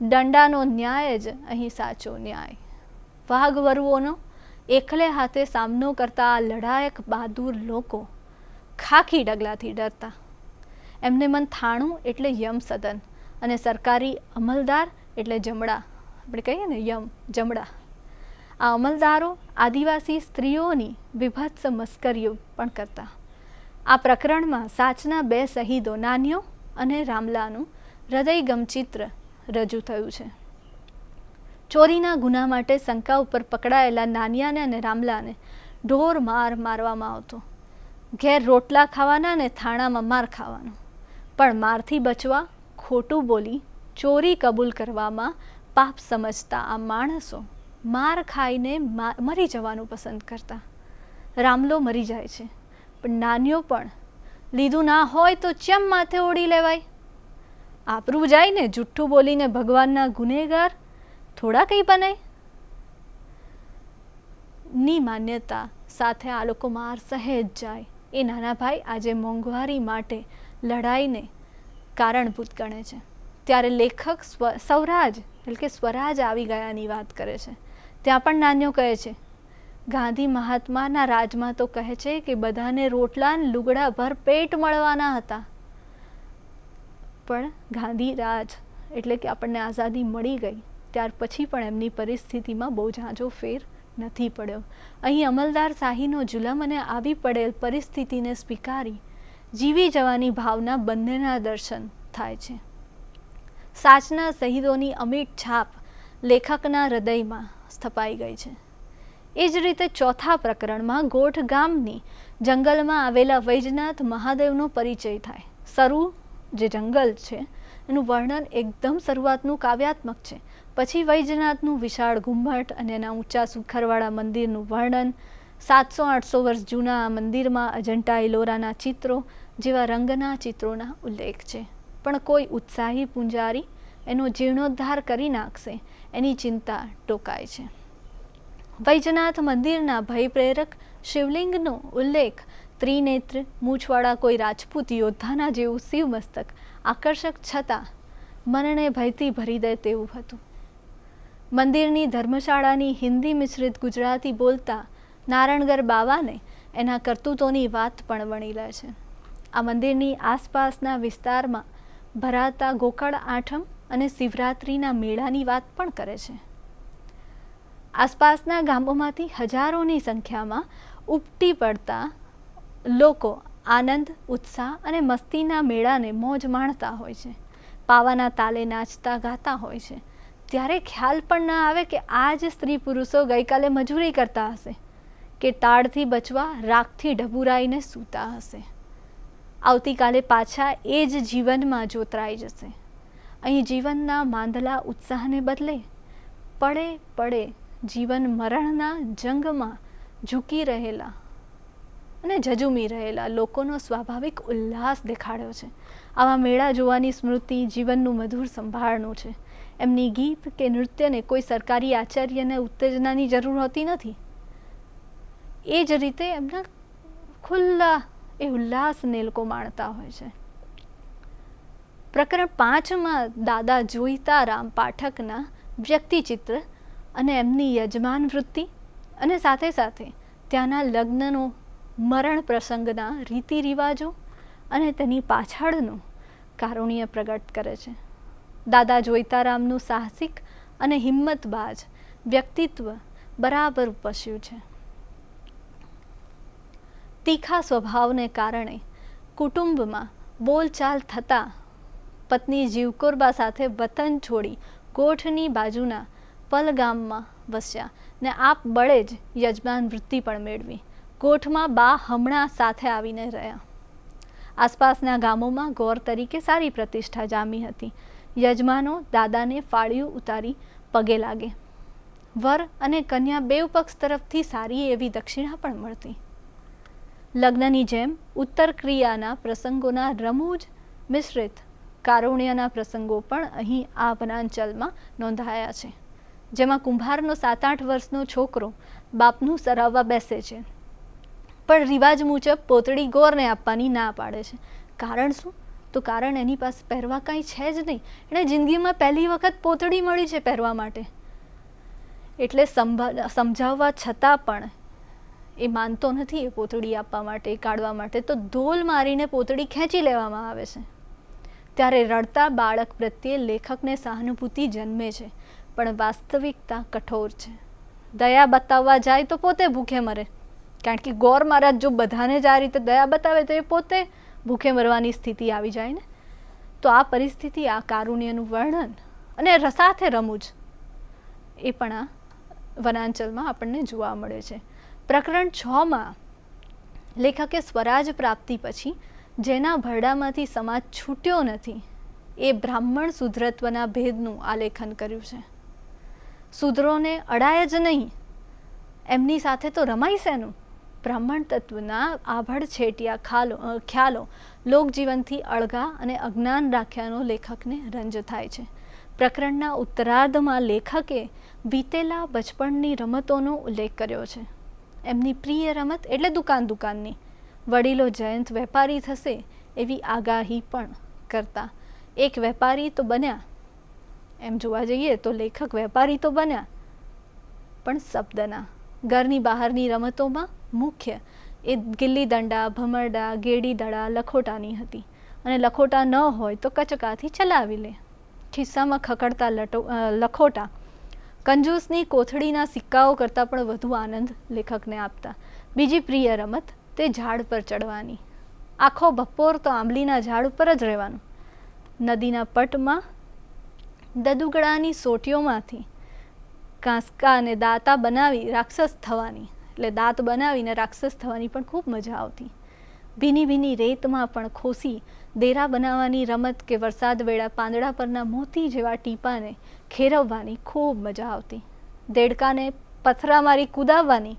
દંડાનો ન્યાય જ અહીં સાચો ન્યાય. વાઘવરુઓનો એકલે હાથે સામનો કરતા આ લડાયક બહાદુર લોકો ખાખી ડગલાથી ડરતા. એમને મન થાણું એટલે યમ સદન અને સરકારી અમલદાર એટલે જમડા. આપણે કહીએ ને યમ, જમડા. આ અમલદારો આદિવાસી સ્ત્રીઓની વિભત્સ મસ્કરીઓ પણ કરતા. આ પ્રકરણમાં સાચના 2 શહીદો નાન્યો અને રામલાનું હૃદયગમ ચિત્ર રજૂ થયું છે. ચોરીના ગુના માટે શંકા ઉપર પકડાયેલા નાનિયાને અને રામલાને ઢોર મારવામાં આવતો. ઘેર રોટલા ખાવાના ને થાણામાં માર ખાવાનો. પણ મારથી બચવા ખોટું બોલી ચોરી કબૂલ કરવામાં પાપ સમજતા આ માણસો માર ખાઈને મરી જવાનું પસંદ કરતા. રામલો મરી જાય છે, પણ નાન્યો પણ લીધું ના હોય તો ચમ માથે ઓઢી લેવાય. આબરૂ જાય ને જુઠ્ઠું બોલીને ભગવાનના ગુનેગાર થોડા કંઈ બનાય. ની માન્યતા સાથે આ લોકો માર સહેજ જાય એ નાના ભાઈ આજે મોંઘવારી માટે લડાઈને કારણભૂત ગણે છે. ત્યારે લેખક સ્વરાજ એટલે કે સ્વરાજ આવી ગયાની વાત કરે છે. ત્યાં પણ નાન્યો કહે છે, ગાંધી મહાત્માના રાજમાં તો કહે છે કે બધાને રોટલા લુગડા ભર પેટ મળવાના હતા. પણ ગાંધી રાજ એટલે કે આપણને આઝાદી મળી ગઈ ત્યાર પછી પણ એમની પરિસ્થિતિમાં બહુ ઝાઝો ફેર નથી પડ્યો. અહીં અમલદાર શાહીનો જુલમ અને આવી પડેલ પરિસ્થિતિને સ્વીકારી જીવી જવાની ભાવના બંનેના દર્શન થાય છે. સાચના શહીદોની અમિટ છાપ લેખકના હૃદયમાં સ્થપાઈ ગઈ છે. એ જ રીતે ચોથા પ્રકરણમાં ગોઠ ગામની જંગલમાં આવેલા વૈજનાથ મહાદેવનો પરિચય થાય. સરું જે જંગલ છે એનું વર્ણન એકદમ શરૂઆતનું કાવ્યાત્મક છે. પછી વૈજનાથનું વિશાળ ઘુમ્મટ અને એના ઊંચા સુખરવાળા મંદિરનું વર્ણન, 700-800 વર્ષ જૂના આ મંદિરમાં અજંટા ઇલોરાના ચિત્રો જેવા રંગના ચિત્રોના ઉલ્લેખ છે. પણ કોઈ ઉત્સાહી પૂંજારી એનો જીર્ણોદ્ધાર કરી નાખશે એની ચિંતા ટોકાય છે. વૈજનાથ મંદિરના ભયપ્રેરક શિવલિંગનો ઉલ્લેખ ત્રિનેત્ર મૂછવાળા કોઈ રાજપૂત યોદ્ધાના જેવું શિવમસ્તક આકર્ષક છતાં મનને ભયથી ભરી દે તેવું હતું. મંદિરની ધર્મશાળાની હિન્દી મિશ્રિત ગુજરાતી બોલતા નારણગર બાવાને એના કરતૂતોની વાત પણ વણી લે છે. આ મંદિરની આસપાસના વિસ્તારમાં ભરાતા ગોકળ આઠમ અને શિવરાત્રિના મેળાની વાત પણ કરે છે. આસપાસના ગામોમાંથી હજારોની સંખ્યામાં ઉપટી પડતા લોકો આનંદ, ઉત્સાહ અને મસ્તીના મેળાને મોજ માણતા હોય છે. પાવાના તાલે નાચતા ગાતા હોય છે. ત્યારે ખ્યાલ પણ ન આવે કે આ જ સ્ત્રી પુરુષો ગઈકાલે મજૂરી કરતા હશે કે ટાળથી બચવા રાખથી ઢબુરાઈને સૂતા હશે. આવતીકાલે પાછા એ જ જીવનમાં જોતરાઈ જશે. અહીં જીવનના માંદલા ઉત્સાહને બદલે પડે પડે જીવન મરણના જંગમાં ઝૂકી રહેલા અને ઝઝૂમી રહેલા લોકોનો સ્વાભાવિક ઉલ્લાસ દેખાડ્યો છે. આવા મેળા જોવાની સ્મૃતિ જીવનનું મધુર સંભાળનું છે. એમની ગીત કે નૃત્યને કોઈ સરકારી આચાર્યને ઉત્તેજનાની જરૂર હોતી નથી. એ જ રીતે એમના ખુલ્લા એ ઉલ્લાસને લોકો માણતા હોય છે. પ્રકરણ 5માં દાદા જોઈતારામ પાઠકના વ્યક્તિચિત્ર અને એમની યજમાન વૃત્તિ અને સાથે સાથે ત્યાંના લગ્નનો મરણ પ્રસંગના રીતિ રિવાજો અને તેની પાછળનું કારુણ્ય પ્રગટ કરે છે. દાદા જોઈતારામનું સાહસિક અને હિંમતબાજ વ્યક્તિત્વ બરાબર ઉપસ્યું છે. તીખા સ્વભાવને કારણે કુટુંબમાં બોલચાલ થતાં પત્ની જીવકોરબા સાથે વતન છોડી ગોઠની બાજુના પલગામમાં વસ્યા ને આપ બળે જ યજમાન વૃત્તિ પણ મેળવી. ગોઠમાં બા હમણાં સાથે આવીને રહ્યા. આસપાસના ગામોમાં ગોર તરીકે સારી પ્રતિષ્ઠા જામી હતી. યજમાનો દાદાને ફાળિયું ઉતારી પગે લાગે. વર અને કન્યા બેઉ પક્ષ તરફથી સારી એવી દક્ષિણા પણ મળતી. લગ્નની જેમ ઉત્તર ક્રિયાના પ્રસંગોના રમૂજ મિશ્રિત કારુણ્યના પ્રસંગો પણ અહીં આ વનાંચલમાં નોંધાયા છે. જેમાં કુંભારનો 7-8 વર્ષનો છોકરો બાપનું સરાવવા બેસે છે, પણ રિવાજ મુજબ પોતળી ગોરને આપવાની ના પાડે છે. કારણ શું? તો કારણ એની પાસે પહેરવા કાંઈ છે જ નહીં. એણે જિંદગીમાં પહેલી વખત પોતળી મળી છે પહેરવા માટે. એટલે સમજાવવા છતાં પણ એ માનતો નથી એ પોતળી આપવા માટે, કાઢવા માટે. તો ધોલ મારીને પોતળી ખેંચી લેવામાં આવે છે. ત્યારે રડતા બાળક પ્રત્યે લેખકને સહાનુભૂતિ જન્મે છે, પણ વાસ્તવિકતા કઠોર છે. દયા બતાવવા જાય તો પોતે ભૂખે મરે, કારણ કે ગોર મહારાજ જો બધાને જ આ રીતે દયા બતાવે તો એ પોતે ભૂખે મરવાની સ્થિતિ આવી જાય ને. તો આ પરિસ્થિતિ, આ કારુણ્યનું વર્ણન અને સાથે રમૂજ એ પણ આ વનાંચલમાં આપણને જોવા મળે છે. પ્રકરણ 6માં લેખકે સ્વરાજ પ્રાપ્તિ પછી જેના ભરડામાંથી સમાજ છૂટ્યો નથી એ બ્રાહ્મણ શૂદ્રત્વના ભેદનું આલેખન કર્યું છે. શૂદ્રોને અડાય જ નહીં, એમની સાથે તો રમાય શેનું? બ્રાહ્મણ તત્વના આભડ છેટિયા ખ્યાલો લોકજીવનથી અળગા અને અજ્ઞાન રાખ્યાનો લેખકને રંજ થાય છે. પ્રકરણના ઉત્તરાર્ધમાં લેખકે વીતેલા બચપણની રમતોનો ઉલ્લેખ કર્યો છે. એમની પ્રિય રમત એટલે દુકાનની, વડીલો જયંત વેપારી થશે એવી આગાહી પણ કરતા. એક વેપારી તો બન્યા, એમ જોવા જઈએ તો લેખક વેપારી તો બન્યા, પણ શબ્દના. ઘરની બહારની રમતોમાં મુખ્ય એ ગિલ્લી દંડા, ભમરડા, ગેડી દડા, લખોટાની હતી. અને લખોટા ન હોય તો કચકાથી ચલાવી લે. ખિસ્સામાં ખકડતા લખોટા કંજૂસની કોથળીના સિક્કાઓ કરતાં પણ વધુ આનંદ લેખકને આપતા. બીજી પ્રિય રમત તે ઝાડ પર ચડવાની. આખો બપોર તો આંબલીના ઝાડ ઉપર જ રહેવાનું. નદીના પટમાં દદુગડાની સોટીઓમાંથી કાંસકા અને દાંતા બનાવી રાક્ષસ થવાની, એટલે દાંત બનાવીને રાક્ષસ થવાની પણ ખૂબ મજા આવતી. ભીની ભીની રેતમાં પણ ખોસી દેરા બનાવવાની રમત કે વરસાદ વેળા પાંદડા પરના મોતી જેવા ટીપાને ખેરવવાની ખૂબ મજા આવતી. દેડકાને પથરા મારી કૂદાવવાની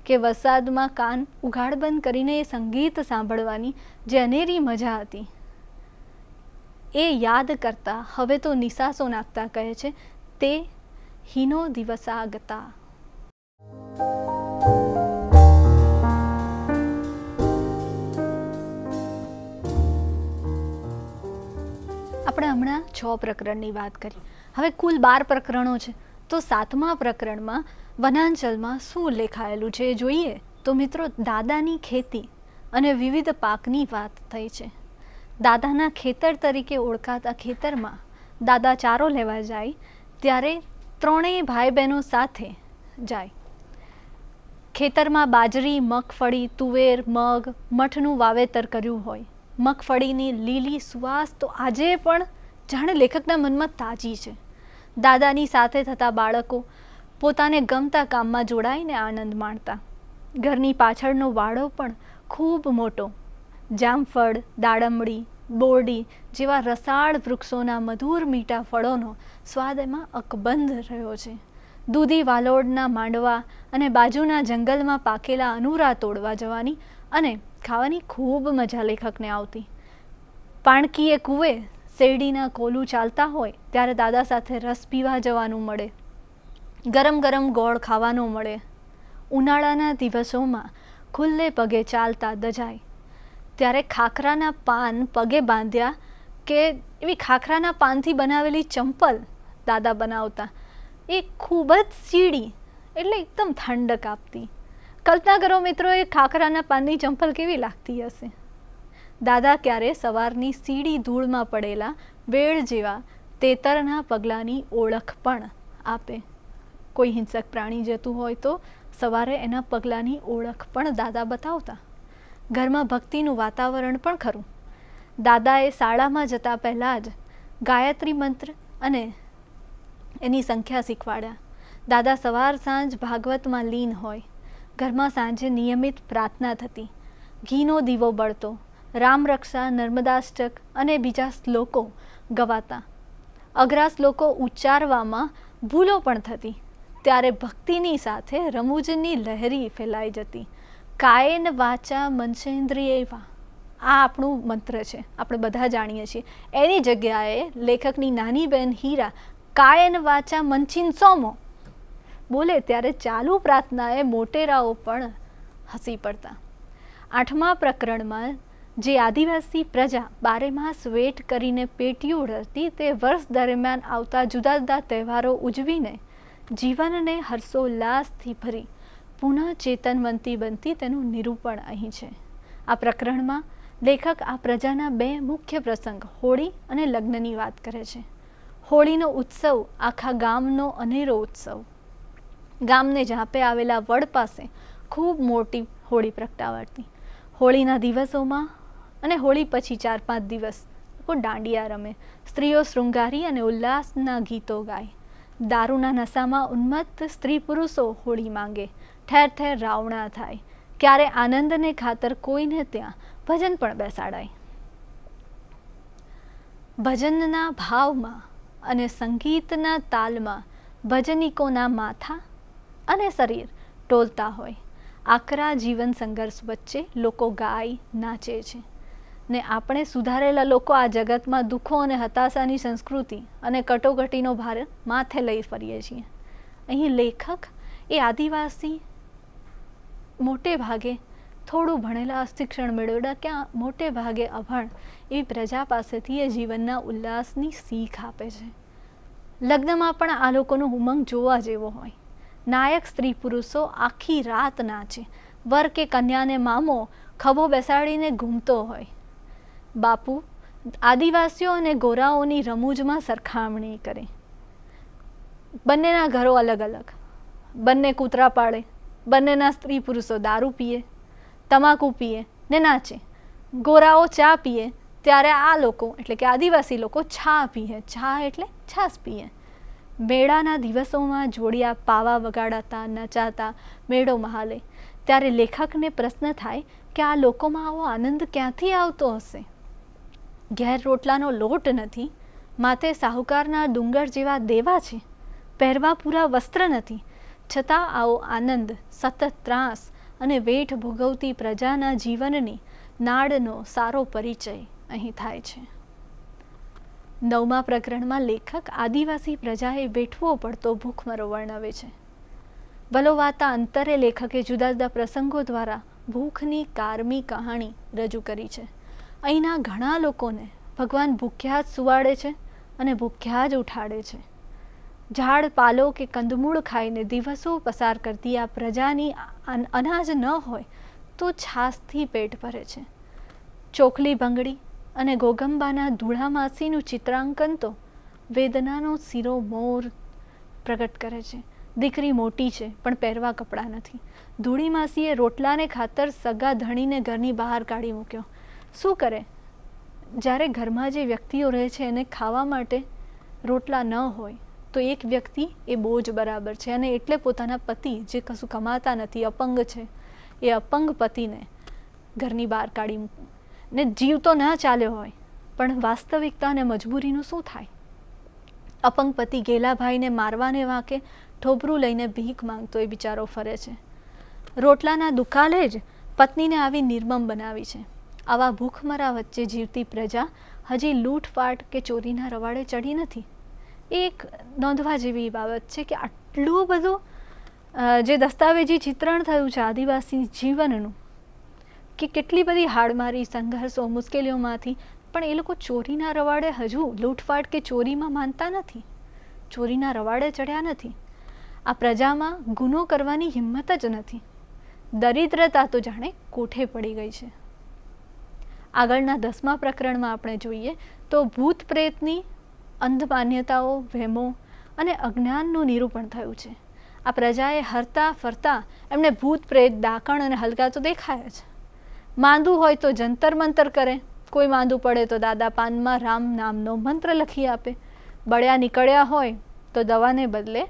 કે વરસાદમાં કાન ઉઘાડ બંધ કરીને એ સંગીત સાંભળવાની જે અનેરી મજા હતી એ યાદ કરતા હવે તો નિસાસો નાખતા કહે છે, તે હીનો દિવસાગતા. આપણે હમણાં 6 પ્રકરણની વાત કરી. હવે કુલ 12 પ્રકરણો છે, તો 7મા પ્રકરણમાં વનાંચલમાં શું લેખાયેલું છે એ જોઈએ તો મિત્રો, દાદાની ખેતી અને વિવિધ પાકની વાત થઈ છે. દાદાના ખેતર તરીકે ઓળખાતા ખેતરમાં દાદા ચારો લેવા જાય ત્યારે 3 ભાઈ બહેનો સાથે જાય. ખેતરમાં બાજરી, મગફળી, તુવેર, મગ, મઠનું વાવેતર કર્યું હોય. મગફળીની લીલી સુવાસ તો આજે પણ જાણે લેખકના મનમાં તાજી છે. દાદાની સાથે થતા બાળકો પોતાને ગમતા કામમાં જોડાઈને આનંદ માણતા. ઘરની પાછળનો વાડો પણ ખૂબ મોટો. જામફળ, દાડમડી, બોરડી જેવા રસાળ વૃક્ષોના મધુર મીઠા ફળોનો સ્વાદ એમાં અકબંધ રહ્યો છે. દૂધી વાલોડના માંડવા અને બાજુના જંગલમાં પાકેલા અનુરા તોડવા જવાની અને ખાવાની ખૂબ મજા લેખકને આવતી. પાણકીએ કૂવે શેરડીના કોલું ચાલતા હોય ત્યારે દાદા સાથે રસ પીવા જવાનું મળે. ગરમ ગરમ ગોળ ખાવાનો મળે. ઉનાળાના દિવસોમાં ખુલ્લે પગે ચાલતા દજાય ત્યારે ખાખરાના પાન પગે બાંધ્યા કે એવી ખાખરાના પાનથી બનાવેલી ચંપલ દાદા બનાવતા. એ ખૂબ જ સીડી એટલે એકદમ ઠંડક આપતી. કલ્પના કરો મિત્રો, એ ખાખરાના પાનની ચંપલ કેવી લાગતી હશે. દાદા ક્યારે સવારની સીડી ધૂળમાં પડેલા વેળ જેવા તેતરના પગલાંની ઓળખ પણ આપે. કોઈ હિંસક પ્રાણી જતું હોય તો સવારે એના પગલાંની ઓળખ પણ દાદા બતાવતા. ઘરમાં ભક્તિનું વાતાવરણ પણ ખરું. દાદાએ શાળામાં જતા પહેલાં જ ગાયત્રી મંત્ર અને એની સંખ્યા શીખવાડ્યા. દાદા સવાર સાંજ ભાગવતમાં લીન હોય. ઘરમાં સાંજે નિયમિત પ્રાર્થના થતી. ઘીનો દીવો બળતો. રામરક્ષા, નર્મદાષ્ટક અને બીજા શ્લોકો ગવાતા. અઘરા શ્લોકો ઉચ્ચારવામાં ભૂલો પણ થતી. ત્યારે ભક્તિની સાથે રમૂજની લહેરી ફેલાઈ જતી. કાયેન વાચા મનસેન્દ્રિયવા, આ આપણું મંત્ર છે, આપણે બધા જાણીએ છીએ. એની જગ્યાએ લેખકની નાની બહેન હીરા કાયેન વાચા મનચિન સોમો બોલે ત્યારે ચાલુ પ્રાર્થનાએ મોટેરાઓ પણ હસી પડતા. 8મા પ્રકરણમાં જે આદિવાસી પ્રજા 12 માસ વેટ કરીને પેટીયું રચતી, તે વર્ષ દરમિયાન આવતા જુદા જુદા તહેવારો ઉજવીને જીવનને હર્ષોલ્લાસથી ભરી પુનઃ ચેતનવંતી બનતી તેનું નિરૂપણ અહીં છે. આ પ્રકરણમાં લેખક આ પ્રજાના 2 મુખ્ય પ્રસંગ હોળી અને લગ્નની વાત કરે છે. હોળીનો ઉત્સવ આખા ગામનો અનેરો ઉત્સવ. ગામને ઝાંપે આવેલા વડ પાસે ખૂબ મોટી હોળી પ્રગટાવાતી. હોળીના દિવસોમાં અને હોળી પછી 4-5 દિવસ લોકો દાંડિયા રમે, સ્ત્રીઓ શૃંગારી અને ઉલ્લાસના ગીતો ગાય. દારૂના નશામાં ઉન્મત્ત સ્ત્રી પુરુષો હોળી માંગે, ઠેર ઠેર રાવણા થાય. ક્યારે આનંદને ખાતર કોઈને ત્યાં ભજન પણ બેસાડાય. ભજનના ભાવમાં અને સંગીતના તાલમાં ભજનિકોના માથા અને શરીર ડોલતા હોય. આકરા જીવન સંઘર્ષ વચ્ચે લોકો ગાય નાચે છે ને આપણે સુધારેલા લોકો આ જગતમાં દુઃખો અને હતાશાની સંસ્કૃતિ અને કટોકટીનો ભાર માથે લઈ ફરીએ છીએ. અહીં લેખક એ આદિવાસી મોટે ભાગે થોડું ભણેલા, શિક્ષણ મેળવેલા, ક્યાં મોટે ભાગે અભણ એવી પ્રજા પાસેથી એ જીવનના ઉલ્લાસની શીખ આપે છે. લગ્નમાં પણ આ લોકોનો ઉમંગ જોવા જેવો હોય. નાયક સ્ત્રી પુરુષો આખી રાત નાચે, વર કે કન્યાને મામો ખભો બેસાડીને ઘૂમતો હોય. બાપુ આદિવાસીઓ અને ગોરાઓની રમૂજમાં સરખામણી કરે. બંનેના ઘરો અલગ અલગ, બંને કૂતરા પાડે, બંનેના સ્ત્રી પુરુષો દારૂ પીએ, તમાકુ પીએ ને નાચે. ગોરાઓ ચા પીએ ત્યારે આ લોકો એટલે કે આદિવાસી લોકો છા પીએ, ચા એટલે છાશ પીએ. મેળાના દિવસોમાં જોડિયા પાવા વગાડાતા, નચાતા, મેળો મહાલે. ત્યારે લેખકને પ્રશ્ન થાય કે આ લોકોમાં આવો આનંદ ક્યાંથી આવતો હશે? ઘેર રોટલાનો લોટ નથી, માથે સાહુકારના ડુંગર જેવા દેવા છે, પહેરવા પૂરા વસ્ત્ર નથી, છતાં આવો આનંદ સતત ત્રાસ અને વેઠ ભોગવતી પ્રજાના જીવનની નાડનો સારો પરિચય અહીં થાય છે. 9મા પ્રકરણમાં લેખક આદિવાસી પ્રજાએ વેઠવો પડતો ભૂખમરો વર્ણવે છે. વલોવાતા અંતરે લેખકે જુદા જુદા પ્રસંગો દ્વારા ભૂખની કારમી કહાણી રજૂ કરી છે. અહીંના ઘણા લોકોને ભગવાન ભૂખ્યા જ સુવાડે છે અને ભૂખ્યા જ ઉઠાડે છે. ઝાડ પાલો કે કંદમૂળ ખાઈને દિવસો પસાર કરતી આ પ્રજાની અનાજ ન હોય તો છાશથી પેટ ભરે છે. ચોખલી ભંગડી અને ગોગંબાના ધૂળામાસીનું ચિત્રાંકન તો વેદનાનો શીરો મોર પ્રગટ કરે છે. દીકરી મોટી છે પણ પહેરવા કપડાં નથી. ધૂળી માસીએ રોટલાને ખાતર સગા ધણીને ઘરની બહાર કાઢી મૂક્યો. શું કરે? જ્યારે ઘરમાં જે વ્યક્તિઓ રહે છે એને ખાવા માટે રોટલા ન હોય તો એક વ્યક્તિ એ બોજ બરાબર છે, અને એટલે પોતાના પતિ જે કશું કમાતા નથી, અપંગ છે, એ અપંગ પતિને ઘરની બહાર કાઢી મૂકવું. ને જીવ તો ના ચાલ્યો હોય પણ વાસ્તવિકતા અને મજબૂરીનું શું થાય? અપંગ પતિ ગેલાભાઈને મારવાને વાંકે ઠોબરું લઈને ભીખ માંગતો એ બિચારો ફરે છે. રોટલાના દુકાલે જ પત્નીને આવી નિર્મમ બનાવી છે. આવા ભૂખમરા વચ્ચે જીવતી પ્રજા હજી લૂંટફાટ કે ચોરીના રવાડે ચડી નથી. એક નોંધવા જેવી બાબત છે કે આટલું બધું જે દસ્તાવેજી ચિત્રણ થયું છે આદિવાસી જીવનનું, કે કેટલી બધી હાડમારી, સંઘર્ષો, મુશ્કેલીઓમાંથી, પણ એ લોકો ચોરીના રવાડે હજુ લૂંટફાટ કે ચોરીમાં માનતા નથી, ચોરીના રવાડે ચડ્યા નથી. આ પ્રજામાં ગુનો કરવાની હિંમત જ નથી. દરિદ્રતા તો જાણે કોઠે પડી ગઈ છે. આગળના 10મા પ્રકરણમાં આપણે જોઈએ તો ભૂત પ્રેતની અંધ માન્યતાઓ, વહેમો અને અજ્ઞાનનું નિરૂપણ થયું છે. આ પ્રજાએ હરતા ફરતા એમને ભૂત પ્રેત, ડાકણ અને હલકા તો દેખાય જ. માંદું હોય તો જંતર મંતર કરે, કોઈ માંદું પડે તો દાદા પાનમાં રામ નામનો મંત્ર લખી આપે, બળ્યા નીકળ્યા હોય તો દવાને બદલે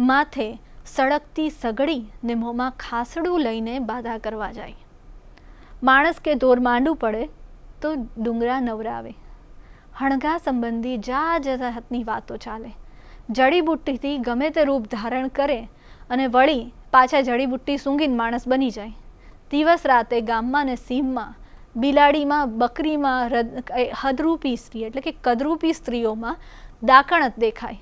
માથે સળગતી સગડી ને મોંમાં ખાસડું લઈને બાધા કરવા જાય. માણસ કે દોર માંડું પડે તો ડુંગરા નવરાવે. હણગા સંબંધી જાતની વાતો ચાલે. જડીબુટ્ટીથી ગમે તે રૂપ ધારણ કરે અને વળી પાછા જડીબુટ્ટી સૂંઘીને માણસ બની જાય. દિવસ રાતે ગામમાં ને સીમમાં, બિલાડીમાં, બકરીમાં, હદરૂપી સ્ત્રી એટલે કે કદરૂપી સ્ત્રીઓમાં ડાકણ જ દેખાય.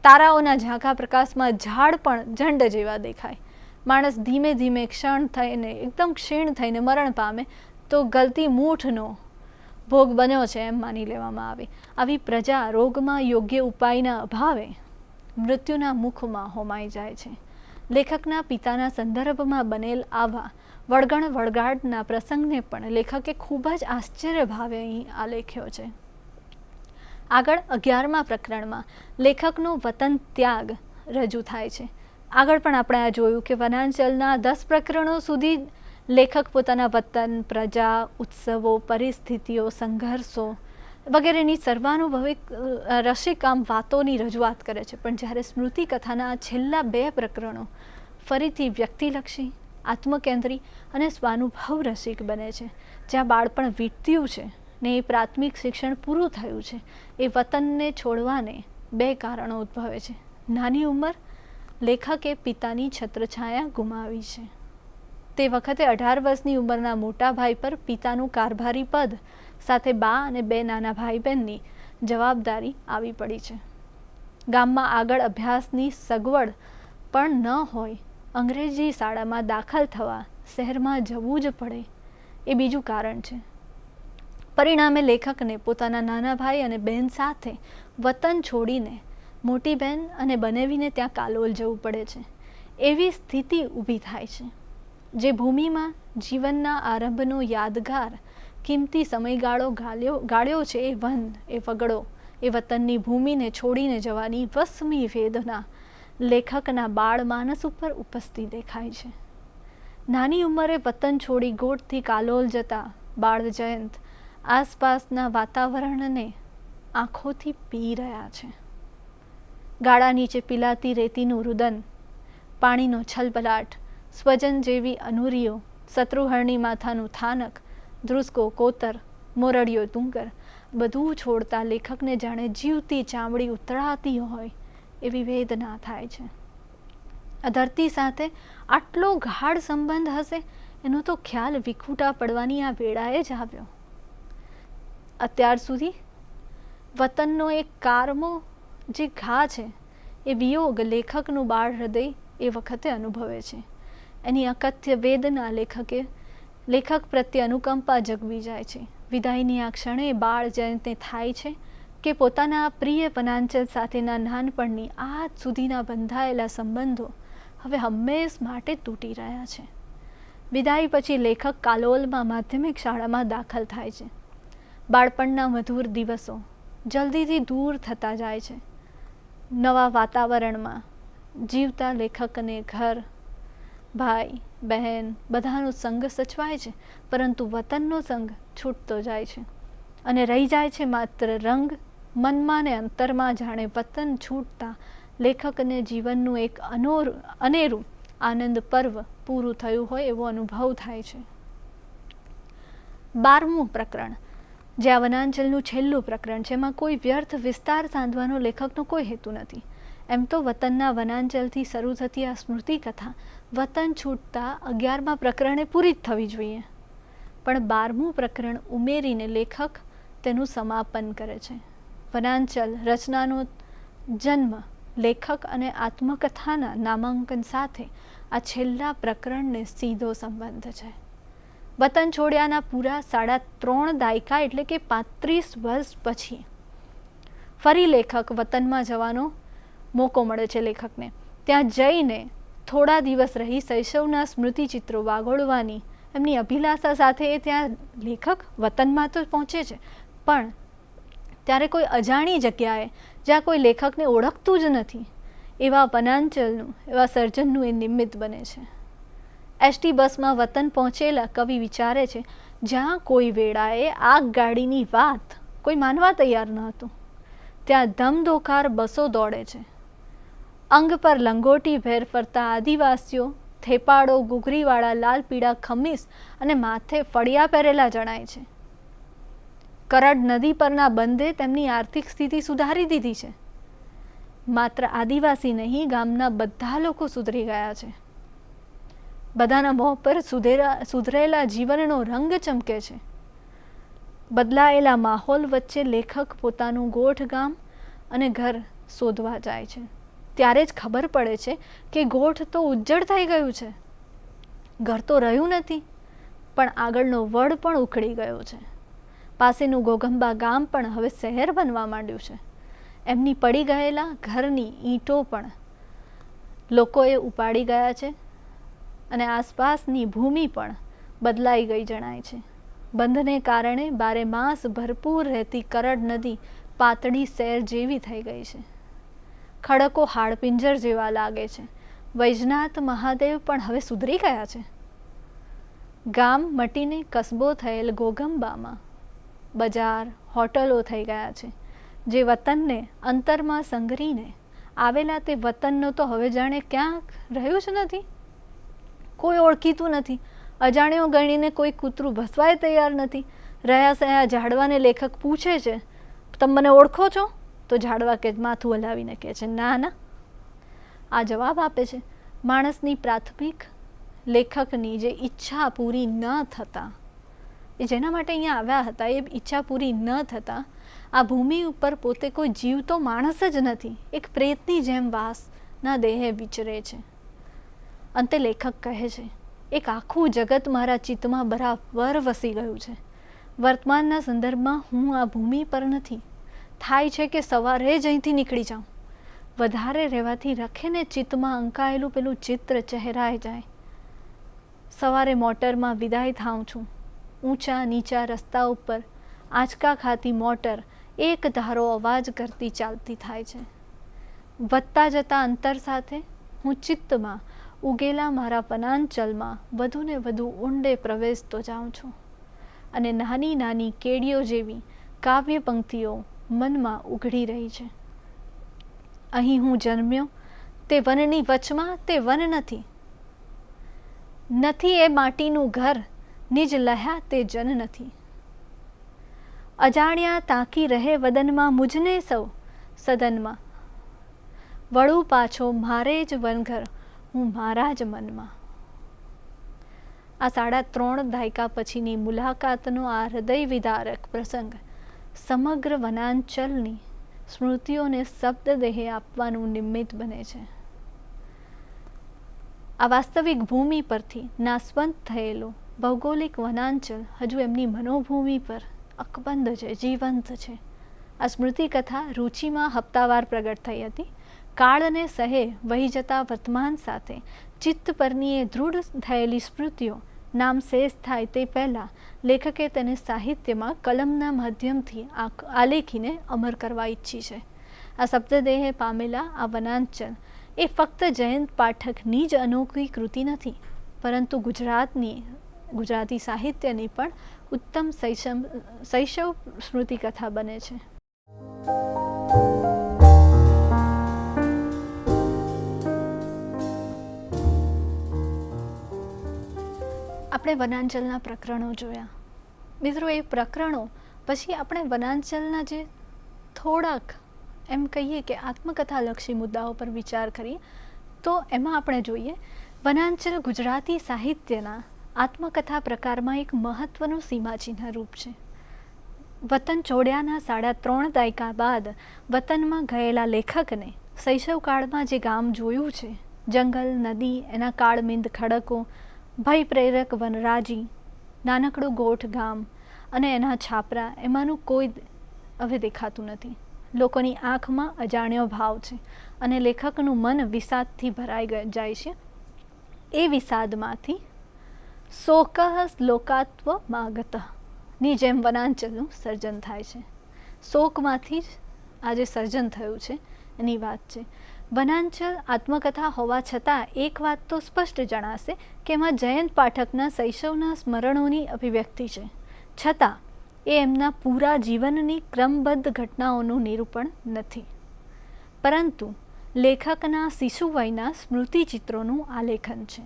તારાઓના ઝાંખા પ્રકાશમાં ઝાડ પણ ઝંડ જેવા દેખાય. માણસ ધીમે ધીમે ક્ષણ થઈને એકદમ ક્ષીણ થઈને મરણ પામે તો ગલતી મૂઠનો ભોગ બન્યો છે એમ માની લેવામાં આવે. આવી પ્રજા રોગમાં યોગ્ય ઉપાયના અભાવે મૃત્યુના મુખમાં હોમાઈ જાય છે. લેખકના પિતાના સંદર્ભમાં બનેલ આવા વળગણ વળગાડના પ્રસંગને પણ લેખકે ખૂબ જ આશ્ચર્ય ભાવે અહીં આલેખ્યો છે. આગળ 11મા પ્રકરણમાં લેખકનો વતન ત્યાગ રજૂ થાય છે. આગળ પણ આપણે આ જોયું કે વનાંચલના 10 પ્રકરણો સુધી લેખક પોતાના વતન, પ્રજા, ઉત્સવો, પરિસ્થિતિઓ, સંઘર્ષો વગેરેની સર્વાનુભવિક રસિકામ વાતોની રજૂઆત કરે છે. પણ જ્યારે સ્મૃતિ કથાના છેલ્લા 2 પ્રકરણો ફરીથી વ્યક્તિલક્ષી, આત્મકેન્દ્રી અને સ્વાનુભવ રસિક બને છે, જ્યાં બાળપણ વીત્યું છે ને એ પ્રાથમિક શિક્ષણ પૂરું થયું છે, એ વતનને છોડવાને 2 કારણો ઉદ્ભવે છે. નાની ઉંમર, લેખકે પિતાની છત્રછાયા ગુમાવી છે. તે વખતે 18 વર્ષની ઉંમરના મોટા ભાઈ પર પિતાનું કારભારી પદ સાથે બા અને 2 નાના ભાઈ બહેનની જવાબદારી આવી પડી છે. ગામમાં આગળ અભ્યાસની સગવડ પણ ન હોય, અંગ્રેજી શાળામાં દાખલ થવા શહેરમાં જવું જ પડે, એ બીજું કારણ છે. પરિણામે લેખકને પોતાના નાના ભાઈ અને બહેન સાથે વતન છોડીને મોટી બહેન અને બનેવીને ત્યાં કાલોલ જવું પડે છે. એવી સ્થિતિ ઊભી થાય છે. જે ભૂમિમાં જીવનના આરંભનો યાદગાર કિંમતી સમયગાળો ગાળ્યો છે, એ વન, એ વગડો, એ વતનની ભૂમિને છોડીને જવાની વસમી વેદના લેખકના બાળ માનસ ઉપર ઉપસ્થિત દેખાય છે. નાની ઉંમરે વતન છોડી ગોઠથી કાલોલ જતા બાળ જયંત આસપાસના વાતાવરણને આંખોથી પી રહ્યા છે. ગાળા નીચે પીલાતી રેતીનું રુદન, પાણીનો છલબલાટ, સ્વજન જેવી અનુરીઓ, શત્રુહળની માથાનું થાનક, ધ્રુસકો કોતર, મોરડિયો તુંકર, બધું છોડતા લેખકને જાણે જીવતી ચામડી ઉતરાતી હોય એવી વેદના થાય છે. આ ધરતી સાથે આટલો ગાઢ સંબંધ હશે એનો તો ખ્યાલ વિખૂટા પડવાની આ વેળાએ જ આવ્યો. અત્યાર સુધી વતનનો એક કારમો જે ઘા છે, એ વિયોગ લેખકનું બાળ હૃદય એ વખતે અનુભવે છે. એની અકથ્ય વેદના લેખક પ્રત્યે અનુકંપા જગવી જાય છે. વિદાયની આ ક્ષણે બાળ જયંતને થાય છે કે પોતાના પ્રિય વનાંચલ સાથેના નાનપણની આજ સુધીના બંધાયેલા સંબંધો હવે હંમેશ માટે તૂટી રહ્યા છે. વિદાય પછી લેખક કાલોલમાં માધ્યમિક શાળામાં દાખલ થાય છે. બાળપણના મધુર દિવસો જલ્દીથી દૂર થતા જાય છે. નવા વાતાવરણમાં જીવતા લેખકને ઘર, ભાઈ, બહેન બધાનો સંગ સચવાય છે, પરંતુ વતનનો સંગ છૂટતો જાય છે અને રહી જાય છે માત્ર રંગ. મનમાં ને અંતરમાં જાણે વતન છૂટતા લેખકને જીવનનું એક અનેરું આનંદ પર્વ પૂરું થયું હોય એવો અનુભવ થાય છે. 12મું પ્રકરણ, જે આ વનાંચલનું છેલ્લું પ્રકરણ છે, એમાં કોઈ વ્યર્થ વિસ્તાર સાંધવાનો લેખકનો કોઈ હેતુ નથી. એમ તો વતનના વનાંચલથી શરૂ થતી આ સ્મૃતિ કથા વતન છૂટતા 11મા પ્રકરણે પૂરી જ થવી જોઈએ, પણ 12મું પ્રકરણ ઉમેરીને લેખક તેનું સમાપન કરે છે. વનાંચલ રચનાનો જન્મ લેખક અને આત્મકથાના નામાંકન સાથે આ છેલ્લા પ્રકરણને સીધો સંબંધ છે. વતન છોડ્યાના પૂરા 3.5 દાયકા એટલે કે 35 વર્ષ પછી ફરી લેખક વતનમાં જવાનો મોકો મળે છે લેખકને. ત્યાં જઈને થોડા દિવસ રહી શૈશવના સ્મૃતિચિત્રો વાગોળવાની એમની અભિલાષા સાથે ત્યાં લેખક વતનમાં તો પહોંચે છે, પણ ત્યારે કોઈ અજાણી જગ્યાએ જ્યાં કોઈ લેખકને ઓળખતું જ નથી એવા વનાંચલનું, એવા સર્જનનું એ નિમિત્ત બને છે. એસટી બસમાં વતન પહોંચેલા કવિ વિચારે છે, જ્યાં કોઈ વેળાએ આગગાડીની વાત કોઈ માનવા તૈયાર ન હતું, ત્યાં ધમધોકાર બસો દોડે છે. અંગ પર લંગોટી ભેર ફરતા આદિવાસીઓ થેપાડો, ઘૂઘરીવાળા લાલ પીળા ખમીસ અને માથે ફળિયા પહેરેલા જણાય છે. કરડ નદી પરના બંધે તેમની આર્થિક સ્થિતિ સુધારી દીધી છે. માત્ર આદિવાસી નહીં, ગામના બધા લોકો સુધરી ગયા છે. બધાના મોં પર સુધરેલા જીવનનો રંગ ચમકે છે. બદલાયેલા માહોલ વચ્ચે લેખક પોતાનું ગોઠ ગામ અને ઘર શોધવા જાય છે. ત્યારે જ ખબર પડે છે કે ગોઠ તો ઉજ્જડ થઈ ગયું છે. ઘર તો રહ્યું નથી, પણ આગળનો વડ પણ ઉખડી ગયો છે. પાસેનું ઘોઘંબા ગામ પણ હવે શહેર બનવા માંડ્યું છે. એમની પડી ગયેલા ઘરની ઈંટો પણ લોકોએ ઉપાડી ગયા છે અને આસપાસની ભૂમિ પણ બદલાઈ ગઈ જણાય છે. બંધને કારણે બારે માસ ભરપૂર રહેતી કરડ નદી પાતળી શેર જેવી થઈ ગઈ છે. ખડકો હાડપિંજર જેવા લાગે છે. વૈજનાથ મહાદેવ પણ હવે સુધરી ગયા છે. ગામ મટીને કસ્બો થયેલ ગોગંબામાં બજાર, હોટલો થઈ ગયા છે. જે વતનને અંતરમાં સંઘરીને આવેલા તે વતનનો તો હવે જાણે ક્યાંક રહ્યું જ નથી. કોઈ ઓળખીતું નથી. અજાણ્યો ગણીને કોઈ કૂતરું ભસવાય તૈયાર નથી. રહ્યા સયા ઝાડવાને લેખક પૂછે છે, તમે મને ઓળખો છો? તો ઝાડવા કે માથું હલાવીને કહે છે, ના ના. આ જવાબ આપે છે માણસની પ્રાથમિક લેખકની જે ઈચ્છા પૂરી ન થતાં, એ જેના માટે અહીંયા આવ્યા હતા, એ ઈચ્છા પૂરી ન થતાં આ ભૂમિ ઉપર પોતે કોઈ જીવતો માણસ જ નથી, એક પ્રેતની જેમ વાસના દેહે વિચરે છે. અંતે લેખક કહે છે, એક આખું જગત મારા ચિત્તમાં બરાબર વસી ગયું છે. વર્તમાનના સંદર્ભમાં હું આ ભૂમિ પર નથી. થાય છે કે સવારે જ અહીંથી નીકળી જાઉં. વધારે રહેવાથી રખેને ચિત્તમાં અંકાયેલું પેલું ચિત્ર ચહેરાઈ જાય. સવારે મોટરમાં વિદાય થાઉં છું. ઊંચા નીચા રસ્તા ઉપર આંચકા ખાતી મોટર એક ધારો અવાજ કરતી ચાલતી થાય છે. વધતા જતા અંતર સાથે હું ચિત્તમાં ઉગેલા મારા વનાંચલમાં વધુને વધુ ઊંડે પ્રવેશતો જાઉં છું અને નાની નાની કેડીઓ જેવી કાવ્ય પંક્તિઓ મનમાં ઉઘડી રહી છે. અહીં હું જન્મ્યો તે વનની વચમાં તે વન નથી. નથી એ માટીનું ઘર, નિજ લહ્યા તે જન નથી. અજાણ્યા તાકી રહે વદનમાં મુજને સૌ સદનમાં. વળું પાછો મારે જ વનઘર હું મારા જ મનમાં. આ 3.5 દાયકા પછીની મુલાકાતનો આ હૃદય વિદારક પ્રસંગ સમગ્ર વનાંચલની સ્મૃતિઓને શબ્દ દેહે આપવાનું નિમિત્ત બને છે. આ વાસ્તવિક ભૂમિ પરથી નાશવંત થયેલું ભૌગોલિક વનાંચલ હજુ એમની મનોભૂમિ પર અકબંધ છે, જીવંત છે. આ સ્મૃતિ કથા રૂચિમાં હપ્તાવાર પ્રગટ થઈ હતી. કાળને સહે વહી જતા વર્તમાન સાથે ચિત્ત પરની એ દૃઢ થયેલી સ્મૃતિઓ નામ શેષ થાય તે પહેલાં લેખકે તેને સાહિત્યમાં કલમના માધ્યમથી આલેખીને અમર કરવા ઈચ્છી છે. આ શબ્દદેહે પામેલા આ વનાંચલ એ ફક્ત જયંત પાઠકની જ અનોખી કૃતિ નથી, પરંતુ ગુજરાતી સાહિત્યની પણ ઉત્તમ શૈશવ સ્મૃતિ કથા બને છે. આપણે વનાંચલના પ્રકરણો જોયા. મિત્રો, એ પ્રકરણો પછી આપણે વનાંચલના જે થોડાક એમ કહીએ કે આત્મકથાલક્ષી મુદ્દાઓ પર વિચાર કરીએ તો એમાં આપણે જોઈએ વનાંચલ ગુજરાતી સાહિત્યના આત્મકથા પ્રકારમાં એક મહત્ત્વનું સીમાચિહ્ન રૂપ છે. વતન છોડ્યાના 3.5 દાયકા બાદ વતનમાં ગયેલા લેખકને શૈશવકાળમાં જે ગામ જોયું છે, જંગલ, નદી, એના કાળમિંદ ખડકો, ભય પ્રેરક વનરાજી, નાનકડું ગોઠ ગામ અને એના છાપરા, એમાંનું કોઈ હવે દેખાતું નથી. લોકોની આંખમાં અજાણ્યો ભાવ છે અને લેખકનું મન વિષાદથી ભરાઈ જાય છે. એ વિષાદમાંથી શોકઃ શ્લોકાત્વ માગતની જેમ વનાંચલનું સર્જન થાય છે. શોકમાંથી જ આ જે સર્જન થયું છે એની વાત છે. વનાંચલ આત્મકથા હોવા છતાં એક વાત તો સ્પષ્ટ જણાશે કે એમાં જયંત પાઠકના શૈશવના સ્મરણોની અભિવ્યક્તિ છે, છતાં એ એમના પૂરા જીવનની ક્રમબદ્ધ ઘટનાઓનું નિરૂપણ નથી, પરંતુ લેખકના શિશુવયના સ્મૃતિચિત્રોનું આલેખન છે.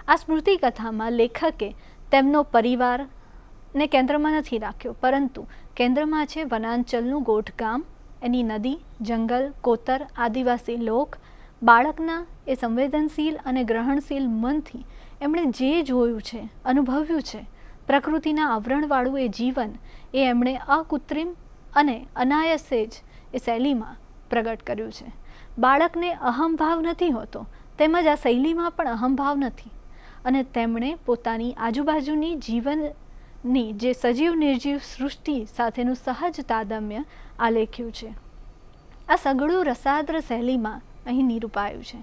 આ સ્મૃતિ કથામાં લેખકે તેમનો પરિવારને કેન્દ્રમાં નથી રાખ્યો, પરંતુ કેન્દ્રમાં છે વનાંચલનું ગોઠગામ, એની નદી, જંગલ, કોતર, આદિવાસી લોક. બાળકના એ સંવેદનશીલ અને ગ્રહણશીલ મનથી એમણે જે જોયું છે, અનુભવ્યું છે, પ્રકૃતિના આવરણવાળું એ જીવન એ એમણે અકૃત્રિમ અને અનાયાસે જ એ શૈલીમાં પ્રગટ કર્યું છે. બાળકને અહંભાવ નથી હોતો, તેમજ આ શૈલીમાં પણ અહંભાવ નથી, અને તેમણે પોતાની આજુબાજુની જીવનની જે સજીવ નિર્જીવ સૃષ્ટિ સાથેનું સહજ તાદમ્ય આલેખ્યું છે. આ સઘળું રસાદ્ર શૈલીમાં અહીં નિરૂપાયું છે.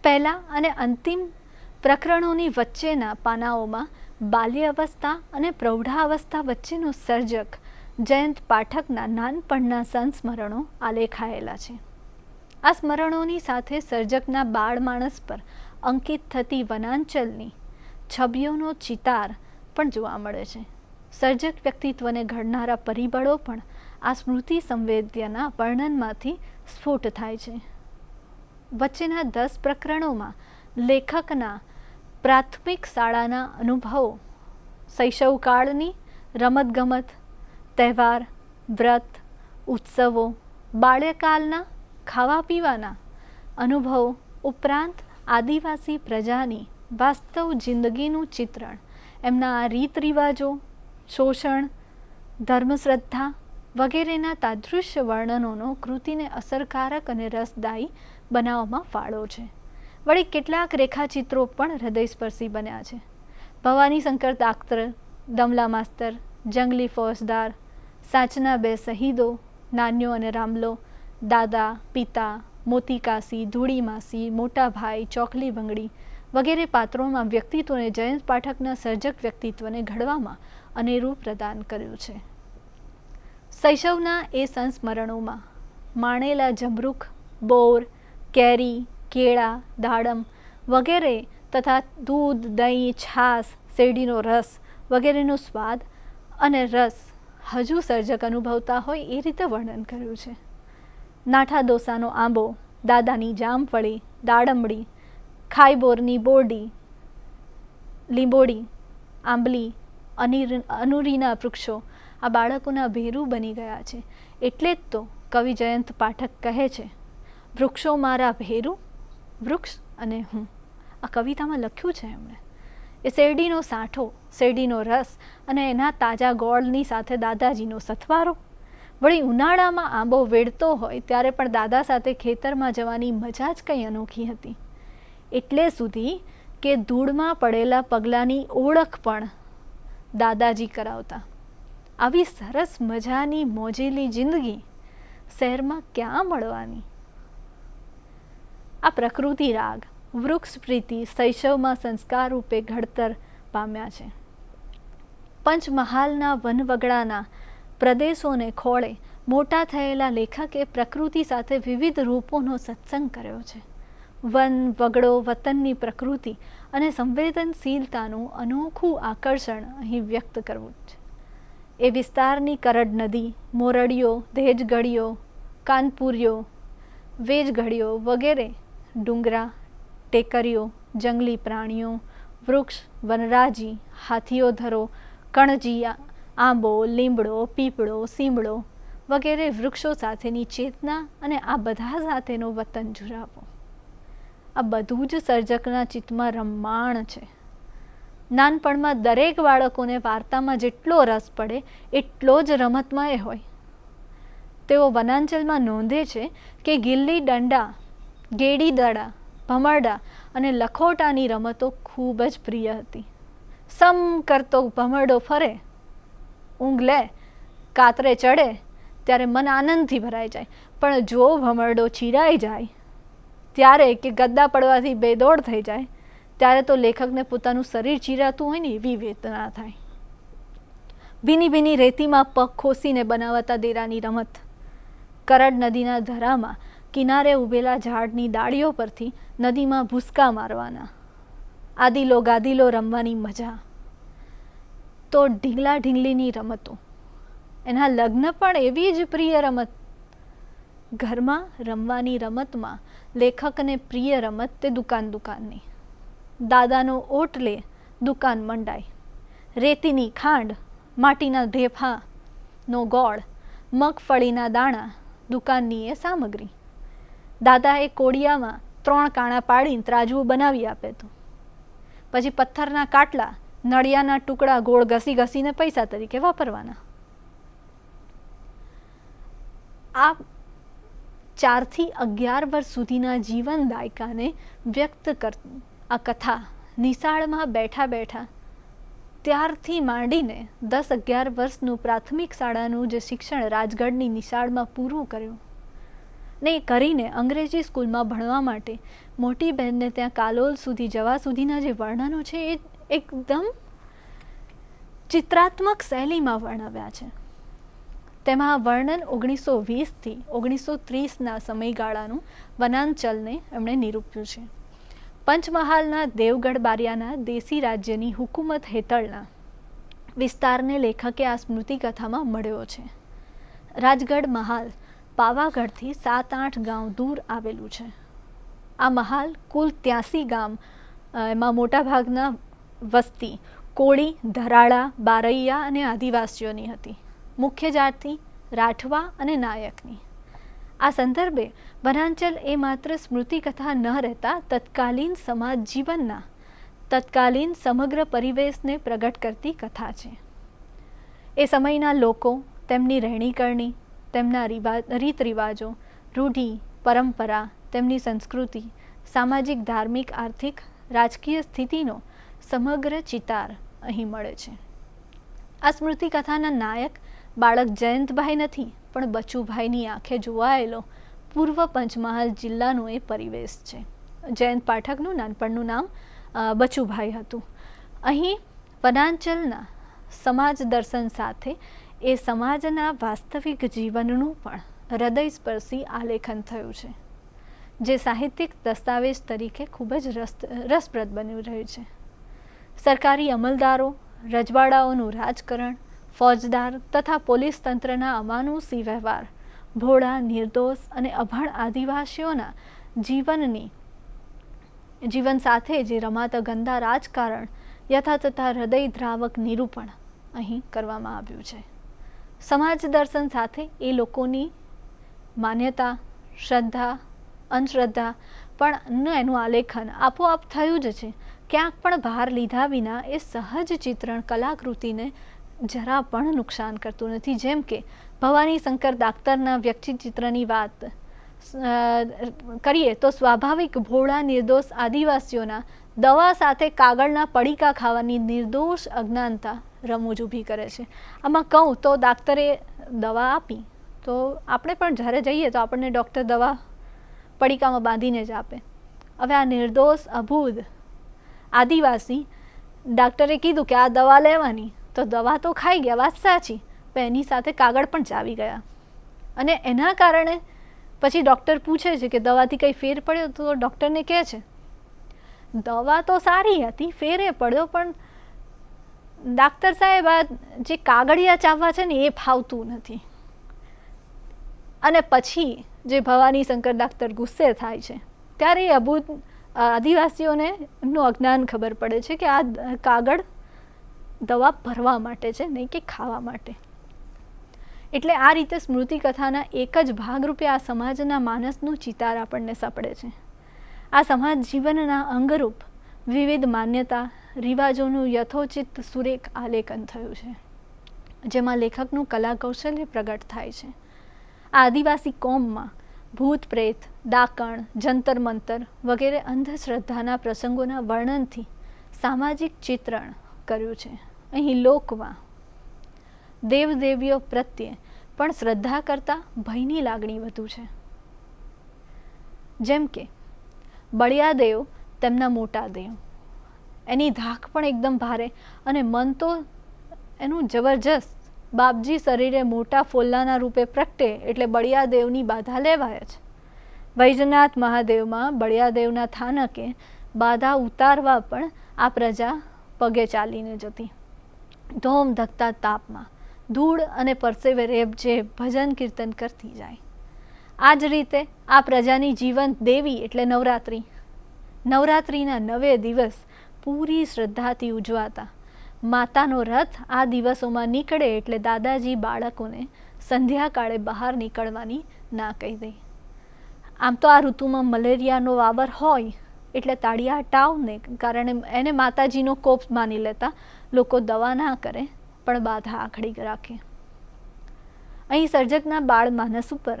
પહેલા અને અંતિમ પ્રકરણોની વચ્ચેના પાનાઓમાં બાલ્ય અવસ્થા અને પ્રૌઢાવસ્થા વચ્ચેનો સર્જક જયંત પાઠકના નાનપણના સંસ્મરણો આલેખાયેલા છે. આ સ્મરણોની સાથે સર્જકના બાળ માણસ પર અંકિત થતી વનાંચલની છબીઓનો ચિતાર પણ જોવા મળે છે. સર્જક વ્યક્તિત્વને ઘડનારા પરિબળો પણ આ સ્મૃતિ સંવેદ્યના વર્ણનમાંથી સ્ફુટ થાય છે. વચ્ચેના 10 પ્રકરણોમાં લેખકના પ્રાથમિક શાળાના અનુભવો, શૈશવકાળની રમતગમત, તહેવાર, વ્રત, ઉત્સવો, બાલ્યકાલના ખાવા પીવાના અનુભવો ઉપરાંત આદિવાસી પ્રજાની વાસ્તવ જિંદગીનું ચિત્રણ, એમના આ રીત રિવાજો, શોષણ, ધર્મશ્રદ્ધા વગેરેના તાદૃશ્ય વર્ણનોનો કૃતિને અસરકારક અને રસદાયી બનાવવામાં ફાળો છે. વળી કેટલાક રેખાચિત્રો પણ હૃદયસ્પર્શી બન્યા છે. ભવાની શંકર દાક્તર, દમલા માસ્તર, જંગલી ફોજદાર, સાચના 2 શહીદો, નાન્યો અને રામલો, દાદા, પિતા, મોતી કાશી, ધૂળી માસી, મોટા ભાઈ, ચોકલી બંગડી વગેરે પાત્રોમાં વ્યક્તિત્વને જયંત પાઠકના સર્જક વ્યક્તિત્વને ઘડવામાં અનેરું પ્રદાન કર્યું છે. શૈશવના એ સંસ્મરણોમાં માણેલા જમરૂખ, બોર, કેરી, કેળા, દાડમ વગેરે તથા દૂધ, દહીં, છાશ, શેરડીનો રસ વગેરેનો સ્વાદ અને રસ હજુ સર્જક અનુભવતા હોય એ રીતે વર્ણન કર્યું છે. નાઠા ડોસાનો આંબો, દાદાની જામફળી, દાડમડી, ખાઈબોરની બોરડી, લીંબોડી, આંબલી, અનુરીના વૃક્ષો આ બાળકોના ભેરું બની ગયા છે. એટલે જ તો કવિ જયંત પાઠક કહે છે, વૃક્ષો મારા ભેરું, વૃક્ષ અને હું. આ કવિતામાં લખ્યું છે એમણે. એ શેરડીનો સાંઠો, શેરડીનો રસ અને એના તાજા ગોળની સાથે દાદાજીનો સથવારો. વળી ઉનાળામાં આંબો વેડતો હોય ત્યારે પણ દાદા સાથે ખેતરમાં જવાની મજા જ કંઈ અનોખી હતી. એટલે સુધી કે ધૂળમાં પડેલા પગલાંની ઓળખ પણ દાદાજી કરાવતા. આવી સરસ મજાની મોજેલી જિંદગી શહેરમાં ક્યાં મળવાની? આ પ્રકૃતિ રાગ, વૃક્ષ પ્રીતિ શૈશવમાં સંસ્કાર રૂપે ઘડતર પામ્યા છે. પંચમહાલના વનવગડાના પ્રદેશોને ખોળે મોટા થયેલા લેખકે પ્રકૃતિ સાથે વિવિધ રૂપોનો સત્સંગ કર્યો છે. વન, વગડો, વતનની પ્રકૃતિ અને સંવેદનશીલતાનું અનોખું આકર્ષણ અહીં વ્યક્ત કરવું છે. એ વિસ્તારની કરડ નદી, મોરડીઓ, દેજગઢીઓ, કાનપુરીઓ, વેજગઢીઓ વગેરે, ડુંગરા, ટેકરીઓ, જંગલી પ્રાણીઓ, વૃક્ષ, વનરાજી, હાથીઓધરો, કણજી, આંબો, લીમડો, પીપળો, સીમડો વગેરે વૃક્ષો સાથેની ચેતના અને આ બધા સાથેનો વતન ઝુરાવો, આ બધું જ સર્જકના ચિત્તમાં રમમાણ છે. નાનપણમાં દરેક બાળકોને વાર્તામાં જેટલો રસ પડે એટલો જ રમતમાં એ હોય. તેઓ વનાંચલમાં નોંધે છે કે ગિલ્લી દંડા, ગેડી દડા, ભમરડા અને લખોટાની રમતો ખૂબ જ પ્રિય હતી. સમ કરતો ભમરડો ફરે, ઊંઘ લે, કાતરે ચડે ત્યારે મન આનંદથી ભરાઈ જાય. પણ જો ભમરડો ચીરાઈ જાય ત્યારે કે ગદ્દા પડવાથી બેદોડ થઈ જાય ત્યારે તો લેખકને પોતાનું શરીર ચીરાતું હોય ને એવી વેદના થાય. ભીની ભીની રેતીમાં પગ ખોસીને બનાવાતા દેરાની રમત, કરડ નદીના ધરામાં કિનારે ઊભેલા ઝાડની ડાળીઓ પરથી નદીમાં ભૂસકા મારવાના, આદિલો ગાદીલો રમવાની મજા, તો ઢીંગલા ઢીંગલીની રમતો, એના લગ્ન પણ એવી જ પ્રિય રમત. ઘરમાં રમવાની રમતમાં લેખકને પ્રિય રમત તે દુકાનની. દાદાનો ઓટલે દુકાન મંડાય, રેતીની ખાંડ, માટીના ઢેફાનો ગોળ, મગફળીના દાણા દુકાનની એ સામગ્રી. દાદા એ કોડિયામાં 3 કાણા પાડીને ત્રાજવું બનાવી આપે તો પછી પથ્થરના કાટલા, નળિયાના ટુકડા ગોળ ઘસી ઘસીને પૈસા તરીકે વાપરવાના. આ 4 થી 11 વર્ષ સુધીના જીવન દાયકાને વ્યક્ત કરતી આ કથા નિશાળમાં બેઠા બેઠા ત્યારથી માંડીને 10-11 વર્ષનું પ્રાથમિક શાળાનું જે શિક્ષણ રાજગઢની નિશાળમાં પૂરું કર્યું ને કરીને અંગ્રેજી સ્કૂલમાં ભણવા માટે મોટી બહેનને ત્યાં કાલોલ સુધી જવા સુધીના જે વર્ણનો છે એ એકદમ ચિત્રાત્મક શૈલીમાં વર્ણવ્યા છે. તેમાં વર્ણન 1920થી 1930ના સમયગાળાનું વનાંચલને એમણે નિરૂપ્યું છે. પંચમહાલના દેવગઢ બારિયાના દેશી રાજ્યની હુકુમત હેઠળના વિસ્તારને લેખકે આ સ્મૃતિકથામાં મળ્યો છે. રાજગઢ મહાલ પાવાગઢથી 7-8 ગામ દૂર આવેલું છે. આ મહાલ કુલ 83 ગામ, એમાં મોટાભાગના વસ્તી કોળી, ધરાળા, બારૈયા અને આદિવાસીઓની હતી. મુખ્ય જાતિ રાઠવા અને નાયકની. આ સંદર્ભે વનાંચલ એ માત્ર સ્મૃતિકથા ન રહેતા તત્કાલીન સમાજ જીવનના તત્કાલીન સમગ્ર પરિવેશને પ્રગટ કરતી કથા છે. એ સમયના લોકો, તેમની રહેણીકરણી, તેમના રીત રિવાજો, રૂઢિ, પરંપરા, તેમની સંસ્કૃતિ, સામાજિક, ધાર્મિક, આર્થિક, રાજકીય સ્થિતિનો સમગ્ર ચિતાર અહીં મળે છે. આ સ્મૃતિકથાના નાયક બાળક જયંતભાઈ નથી, પણ બચુભાઈની આંખે જોવાયેલો પૂર્વ પંચમહાલ જિલ્લાનો એ પરિવેશ છે. જયંત પાઠકનું નાનપણનું નામ બચુભાઈ હતું. અહીં વનાંચલના સમાજ દર્શન સાથે એ સમાજના વાસ્તવિક જીવનનું પણ હૃદયસ્પર્શી આલેખન થયું છે, જે સાહિત્યિક દસ્તાવેજ તરીકે ખૂબ જ રસપ્રદ બની રહ્યું છે. સરકારી અમલદારો, રજવાડાઓનું રાજકારણ, ફોજદાર તથા પોલીસ તંત્રના અમાનુષી વ્યવહાર, ભોળા, નિર્દોષ અને અભણ આદિવાસીઓના જીવન સાથે જે રમાતા ગંદા રાજકારણ યથાતથા હૃદયદ્રાવક નિરૂપણ અહીં કરવામાં આવ્યું છે. સમાજ દર્શન સાથે એ લોકોની માન્યતા, શ્રદ્ધા, અંધશ્રદ્ધા પણ એનું આલેખન આપોઆપ થયું જ છે. ક્યાંક પણ ભાર લીધા વિના એ સહજ ચિત્રણ કલાકૃતિને જરા પણ નુકસાન કરતું નથી. જેમ કે ભવાની શંકર દાક્તરના વ્યક્તિચિત્રની વાત કરીએ તો સ્વાભાવિક ભોળા નિર્દોષ આદિવાસીઓના દવા સાથે કાગળના પડીકા ખાવાની નિર્દોષ અજ્ઞાનતા રમૂજ ઊભી કરે છે. આમાં કહું તો દાક્તરે દવા આપી તો આપણે પણ જ્યારે જઈએ તો આપણને ડૉક્ટર દવા પડીકામાં બાંધીને જ આપે. હવે આ નિર્દોષ અબૂધ આદિવાસી ડાક્ટરે કીધું કે આ દવા લેવાની, તો દવા તો ખાઈ ગયા, વાત સાચી, પણ એની સાથે કાગળ પણ ચાવી ગયા. અને એના કારણે પછી ડૉક્ટર પૂછે છે કે દવાથી કંઈ ફેર પડ્યો? તો ડૉક્ટરને કહે છે દવા તો સારી હતી, ફેરે પડ્યો, પણ ડાક્ટર સાહેબ આ જે કાગળિયા ચાવવા છે ને એ ફાવતું નથી. અને પછી જે ભવાની શંકર ડાક્ટર ગુસ્સે થાય છે ત્યારે એ અબૂધ આદિવાસીઓને એમનું અજ્ઞાન ખબર પડે છે કે આ કાગળ દવા ભરવા માટે છે, નહીં કે ખાવા માટે. એટલે આ રીતે સ્મૃતિકથાના એક જ ભાગરૂપે આ સમાજના માનસનું ચિતાર આપણને સપડે છે. આ સમાજ જીવનના અંગરૂપ વિવિધ માન્યતા, રિવાજોનું યથોચિત સુરેખ આલેખન થયું છે, જેમાં લેખકનું કલા કૌશલ્ય પ્રગટ થાય છે. આ આદિવાસી કોમમાં ભૂત પ્રેત, ડાકણ, જંતર મંતર વગેરે અંધશ્રદ્ધાના પ્રસંગોના વર્ણનથી સામાજિક ચિત્રણ કર્યું છે. અહીં લોકમાં દેવદેવીઓ પ્રત્યે પણ શ્રદ્ધા કરતાં ભયની લાગણી વધુ છે. જેમ કે બળિયાદેવ તેમના મોટા દેવ, એની ધાક પણ એકદમ ભારે અને મન તો એનું જબરજસ્ત. બાપજી શરીરે મોટા ફોલ્લાના રૂપે પ્રગટે એટલે બળિયાદેવની બાધા લેવાય જ. વૈજનાથ મહાદેવમાં બળિયાદેવના થાનકે બાધા ઉતારવા પણ આ પ્રજા પગે ચાલીને જતી. ધોમ ધકતા તાપમાં ધૂળ અને પરસેવે રેબજે ભજન કીર્તન કરતી જાય. આ જ રીતે આ પ્રજાની જીવંત દેવી એટલે નવરાત્રિ. નવરાત્રિના 9 દિવસ પૂરી શ્રદ્ધાથી ઉજવાતા. માતાનો રથ આ દિવસોમાં નીકળે એટલે દાદાજી બાળકોને સંધ્યાકાળે બહાર નીકળવાની ના કહી દે. આમ તો આ ઋતુમાં મલેરિયાનો વાવર હોય એટલે તાળિયા ટાવને કારણે એને માતાજીનો કોપ માની લેતા લોકો દવા ના કરે, પણ બાધા આખડી રાખે. અહીં સર્જકના બાળ માનસ ઉપર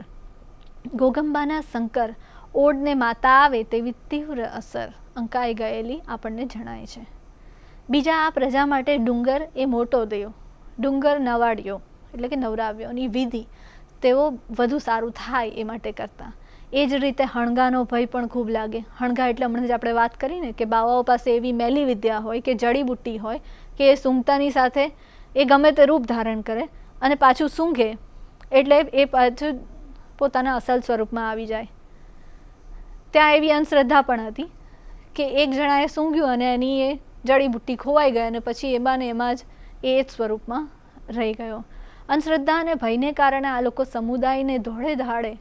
ઘોગંબાના શંકર ઓડને માતા આવે તેવી તીવ્ર અસર અંકાઈ ગયેલી આપણને જણાય છે. બીજા આ પ્રજા માટે ડુંગર એ મોટો દેવ. ડુંગર નવાડ્યો એટલે કે નવરાવ્યોની વિધિ તેઓ વધુ સારું થાય એ માટે કરતા. એ જ રીતે હણગાનો ભય પણ ખૂબ લાગે. હણગા એટલે હમણાં જ આપણે વાત કરીને કે બાવાઓ પાસે એવી મેલી વિદ્યા હોય કે જડીબુટ્ટી હોય કે એ સૂંઘતાની સાથે એ ગમે તે રૂપ ધારણ કરે અને પાછું સૂંઘે એટલે એ પાછું પોતાના અસલ સ્વરૂપમાં આવી જાય. ત્યાં એવી અંધશ્રદ્ધા પણ હતી કે એક જણાએ સૂંઘ્યું અને એની એ જડીબુટ્ટી ખોવાઈ ગઈ અને પછી એમાં ને એમાં જ એ જ સ્વરૂપમાં રહી ગયો. અંધશ્રદ્ધા અને ભયને કારણે આ લોકો સમુદાયને દોડે ધાડે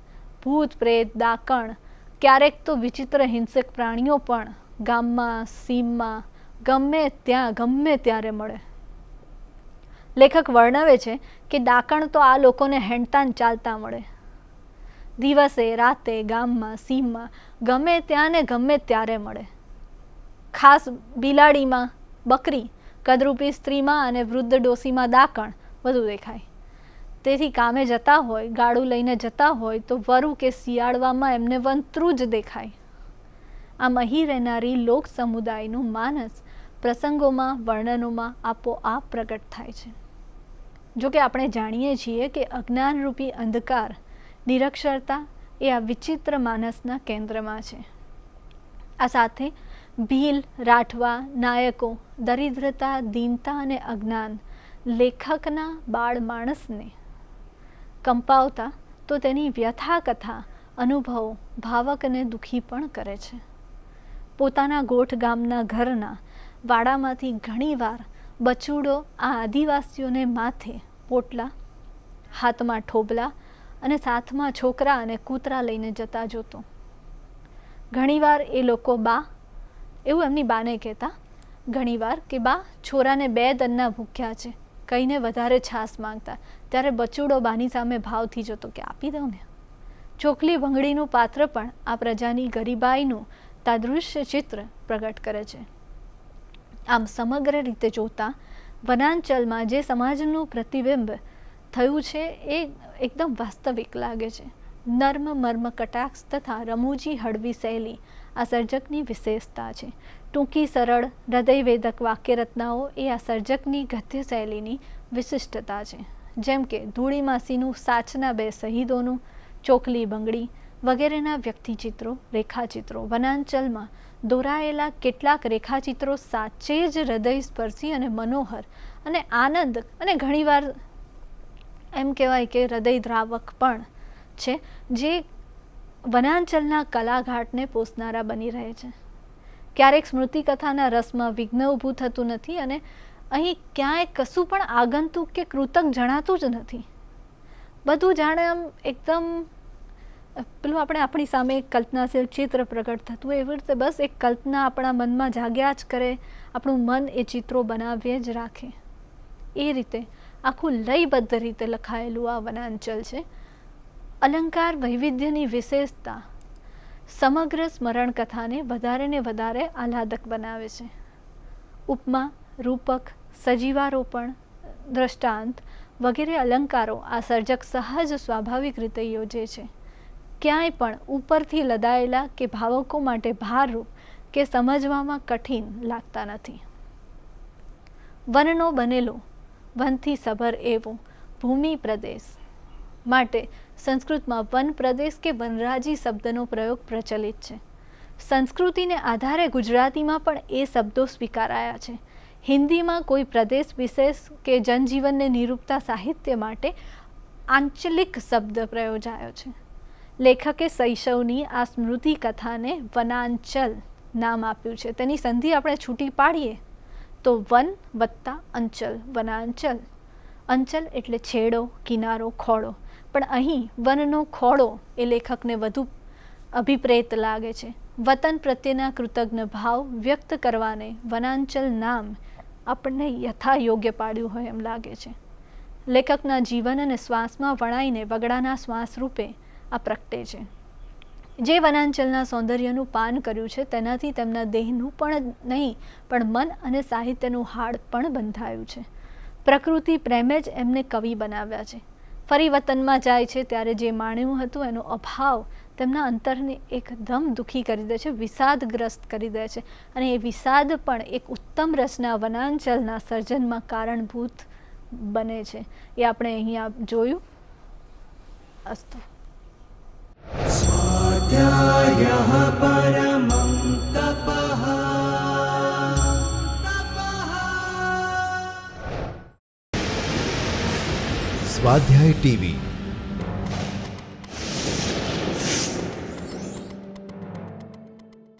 ભૂત પ્રેત ડાકણ ક્યારેક તો વિચિત્ર હિંસક પ્રાણીઓ પણ ગામમાં સીમમાં ગમે ત્યારે મળે. લેખક વર્ણવે છે કે ડાકણ તો આ લોકોને હેંડતાન ચાલતા મળે. દિવસે રાતે ગામમાં સીમમાં ગમે ત્યાં ને ગમે ત્યારે મળે. ખાસ બિલાડીમાં બકરી, કદરૂપી સ્ત્રીમાં અને વૃદ્ધ ડોસીમાં ડાકણ વધુ દેખાય. તેથી કામે જતા હોય, ગાડું લઈને જતા હોય તો વરુ કે શિયાળવામાં એમને વંતરું જ દેખાય. આમ અહીં રહેનારી લોક સમુદાયનું માનસ પ્રસંગોમાં વર્ણનોમાં આપોઆપ પ્રગટ થાય છે. જોકે આપણે જાણીએ છીએ કે અજ્ઞાનરૂપી અંધકાર નિરક્ષરતા એ આ વિચિત્ર માનસના કેન્દ્રમાં છે. આ સાથે ભીલ રાઠવા નાયકો દરિદ્રતા દીનતા અને અજ્ઞાન લેખકના બાળ માણસને કંપાવતા તો તેની વ્યથા કથા અનુભવો ભાવક અને દુઃખી પણ કરે છે. પોતાના ગોઠ ગામના ઘરના વાડામાંથી ઘણીવાર બચુડો આ આદિવાસીઓને માથે પોટલા, હાથમાં ઠોબલા અને સાથમાં છોકરા અને કૂતરા લઈને જતા જોતો. ઘણીવાર એ લોકો બા એવું એમની બાને કહેતા, ઘણીવાર કે બા છોરાને 2 દનના ભૂખ્યા છે કહીને વધારે છાસ માંગતા. ત્યારે બચુડો બાની સામે ભાવથી જોતો કે આપી દઉં ને. ચોખલી ભંગડીનું પાત્ર પણ આ પ્રજાની ગરીબાઈનું તાદૃશ્ય ચિત્ર પ્રગટ કરે છે. આમ સમગ્ર રીતે જોતા વનાંચલમાં જે સમાજનું પ્રતિબિંબ થયું છે એ એકદમ વાસ્તવિક લાગે છે. નર્મ મર્મ કટાક્ષ તથા રમૂજી હળવી શૈલી આ સર્જકની વિશેષતા છે. ટૂંકી સરળ હૃદયવેદક વાક્યરચનાઓ એ આ સર્જકની ગદ્ય શૈલીની વિશિષ્ટતા છે. જેમ કે ધૂળીમાસીનું સાચના 2 શહીદોનું, ચોખલી બંગડી વગેરેના વ્યક્તિચિત્રો રેખાચિત્રો વનાંચલમાં દોરાયેલા કેટલાક રેખાચિત્રો સાચે જ હૃદયસ્પર્શી અને મનોહર અને આનંદ અને ઘણીવાર એમ કહેવાય કે હૃદયદ્રાવક પણ છે, જે વનાંચલના કલાઘાટને પોષનારા બની રહે છે. ક્યારેક સ્મૃતિકથાના રસમાં વિઘ્ન ઊભું થતું નથી અને અહીં ક્યાંય કશું પણ આગંતુક કે કૃતક જણાતું જ નથી. બધું જાણે આમ એકદમ પેલું આપણી સામે એક કલ્પનાશીલ ચિત્ર પ્રગટ થતું એવી રીતે બસ એક કલ્પના આપણા મનમાં જાગ્યા જ કરે, આપણું મન એ ચિત્રો બનાવીએ જ રાખે. એ રીતે આખું લયબદ્ધ રીતે લખાયેલું આ વનાંચલ છે. અલંકાર વૈવિધ્યની વિશેષતા સમગ્ર સ્મરણ કથાને વધારે ને વધારે આહ્લાદક બનાવે છે. ઉપમા, રૂપક, સજીવારોપણ, દ્રષ્ટાંત વગેરે અલંકારો આ સર્જક સહજ સ્વાભાવિક રીતે યોજે છે. ક્યાંય પણ ઉપરથી લદાયેલા કે ભાવકો માટે ભારરૂપ કે સમજવામાં કઠિન લાગતા નથી. વનનો બનેલો વનથી સભર એવો ભૂમિ પ્રદેશ માટે સંસ્કૃતમાં વન પ્રદેશ કે વનરાજી શબ્દનો પ્રયોગ પ્રચલિત છે. સંસ્કૃતિને આધારે ગુજરાતીમાં પણ એ શબ્દો સ્વીકારાયા છે. હિન્દીમાં કોઈ પ્રદેશ વિશેષ કે જનજીવનને નિરૂપતા સાહિત્ય માટે આંચલિક શબ્દ પ્રયોજાયો છે. લેખકે શૈશવની આ સ્મૃતિ કથાને વનાંચલ નામ આપ્યું છે. તેની સંધિ આપણે છૂટી પાડીએ તો વન વત્તા અંચલ વનાંચલ. અંચલ એટલે છેડો, કિનારો, ખોળો. પણ અહીં વનનો ખોળો એ લેખકને વધુ અભિપ્રેત લાગે છે. વતન પ્રત્યેના કૃતજ્ઞ ભાવ વ્યક્ત કરવાને વનાંચલ નામ આપણને યથાયોગ્ય પાડ્યું હોય એમ લાગે છે. લેખકના જીવન અને શ્વાસમાં વણાઈને વગડાના શ્વાસ રૂપે આ પ્રગટે છે. જે વનાંચલના સૌંદર્યનું પાન કર્યું છે તેનાથી તેમના દેહનું પણ નહીં પણ મન અને સાહિત્યનું હાડ પણ બંધાયું છે. પ્રકૃતિ પ્રેમે જ એમને કવિ બનાવ્યા છે. ફરી વતનમાં જાય છે ત્યારે જે માણ્યું હતું એનો અભાવ તેમના અંતરને એકદમ દુઃખી કરી દે છે, વિષાદગ્રસ્ત કરી દે છે. અને એ વિષાદ પણ એક ઉત્તમ રચના વનાંચલના સર્જનમાં કારણભૂત બને છે. એ આપણે અહીંયા જોયું. અસ્તુ. स्वाध्यायः परमं तपः। સ્વાધ્યાય ટીવી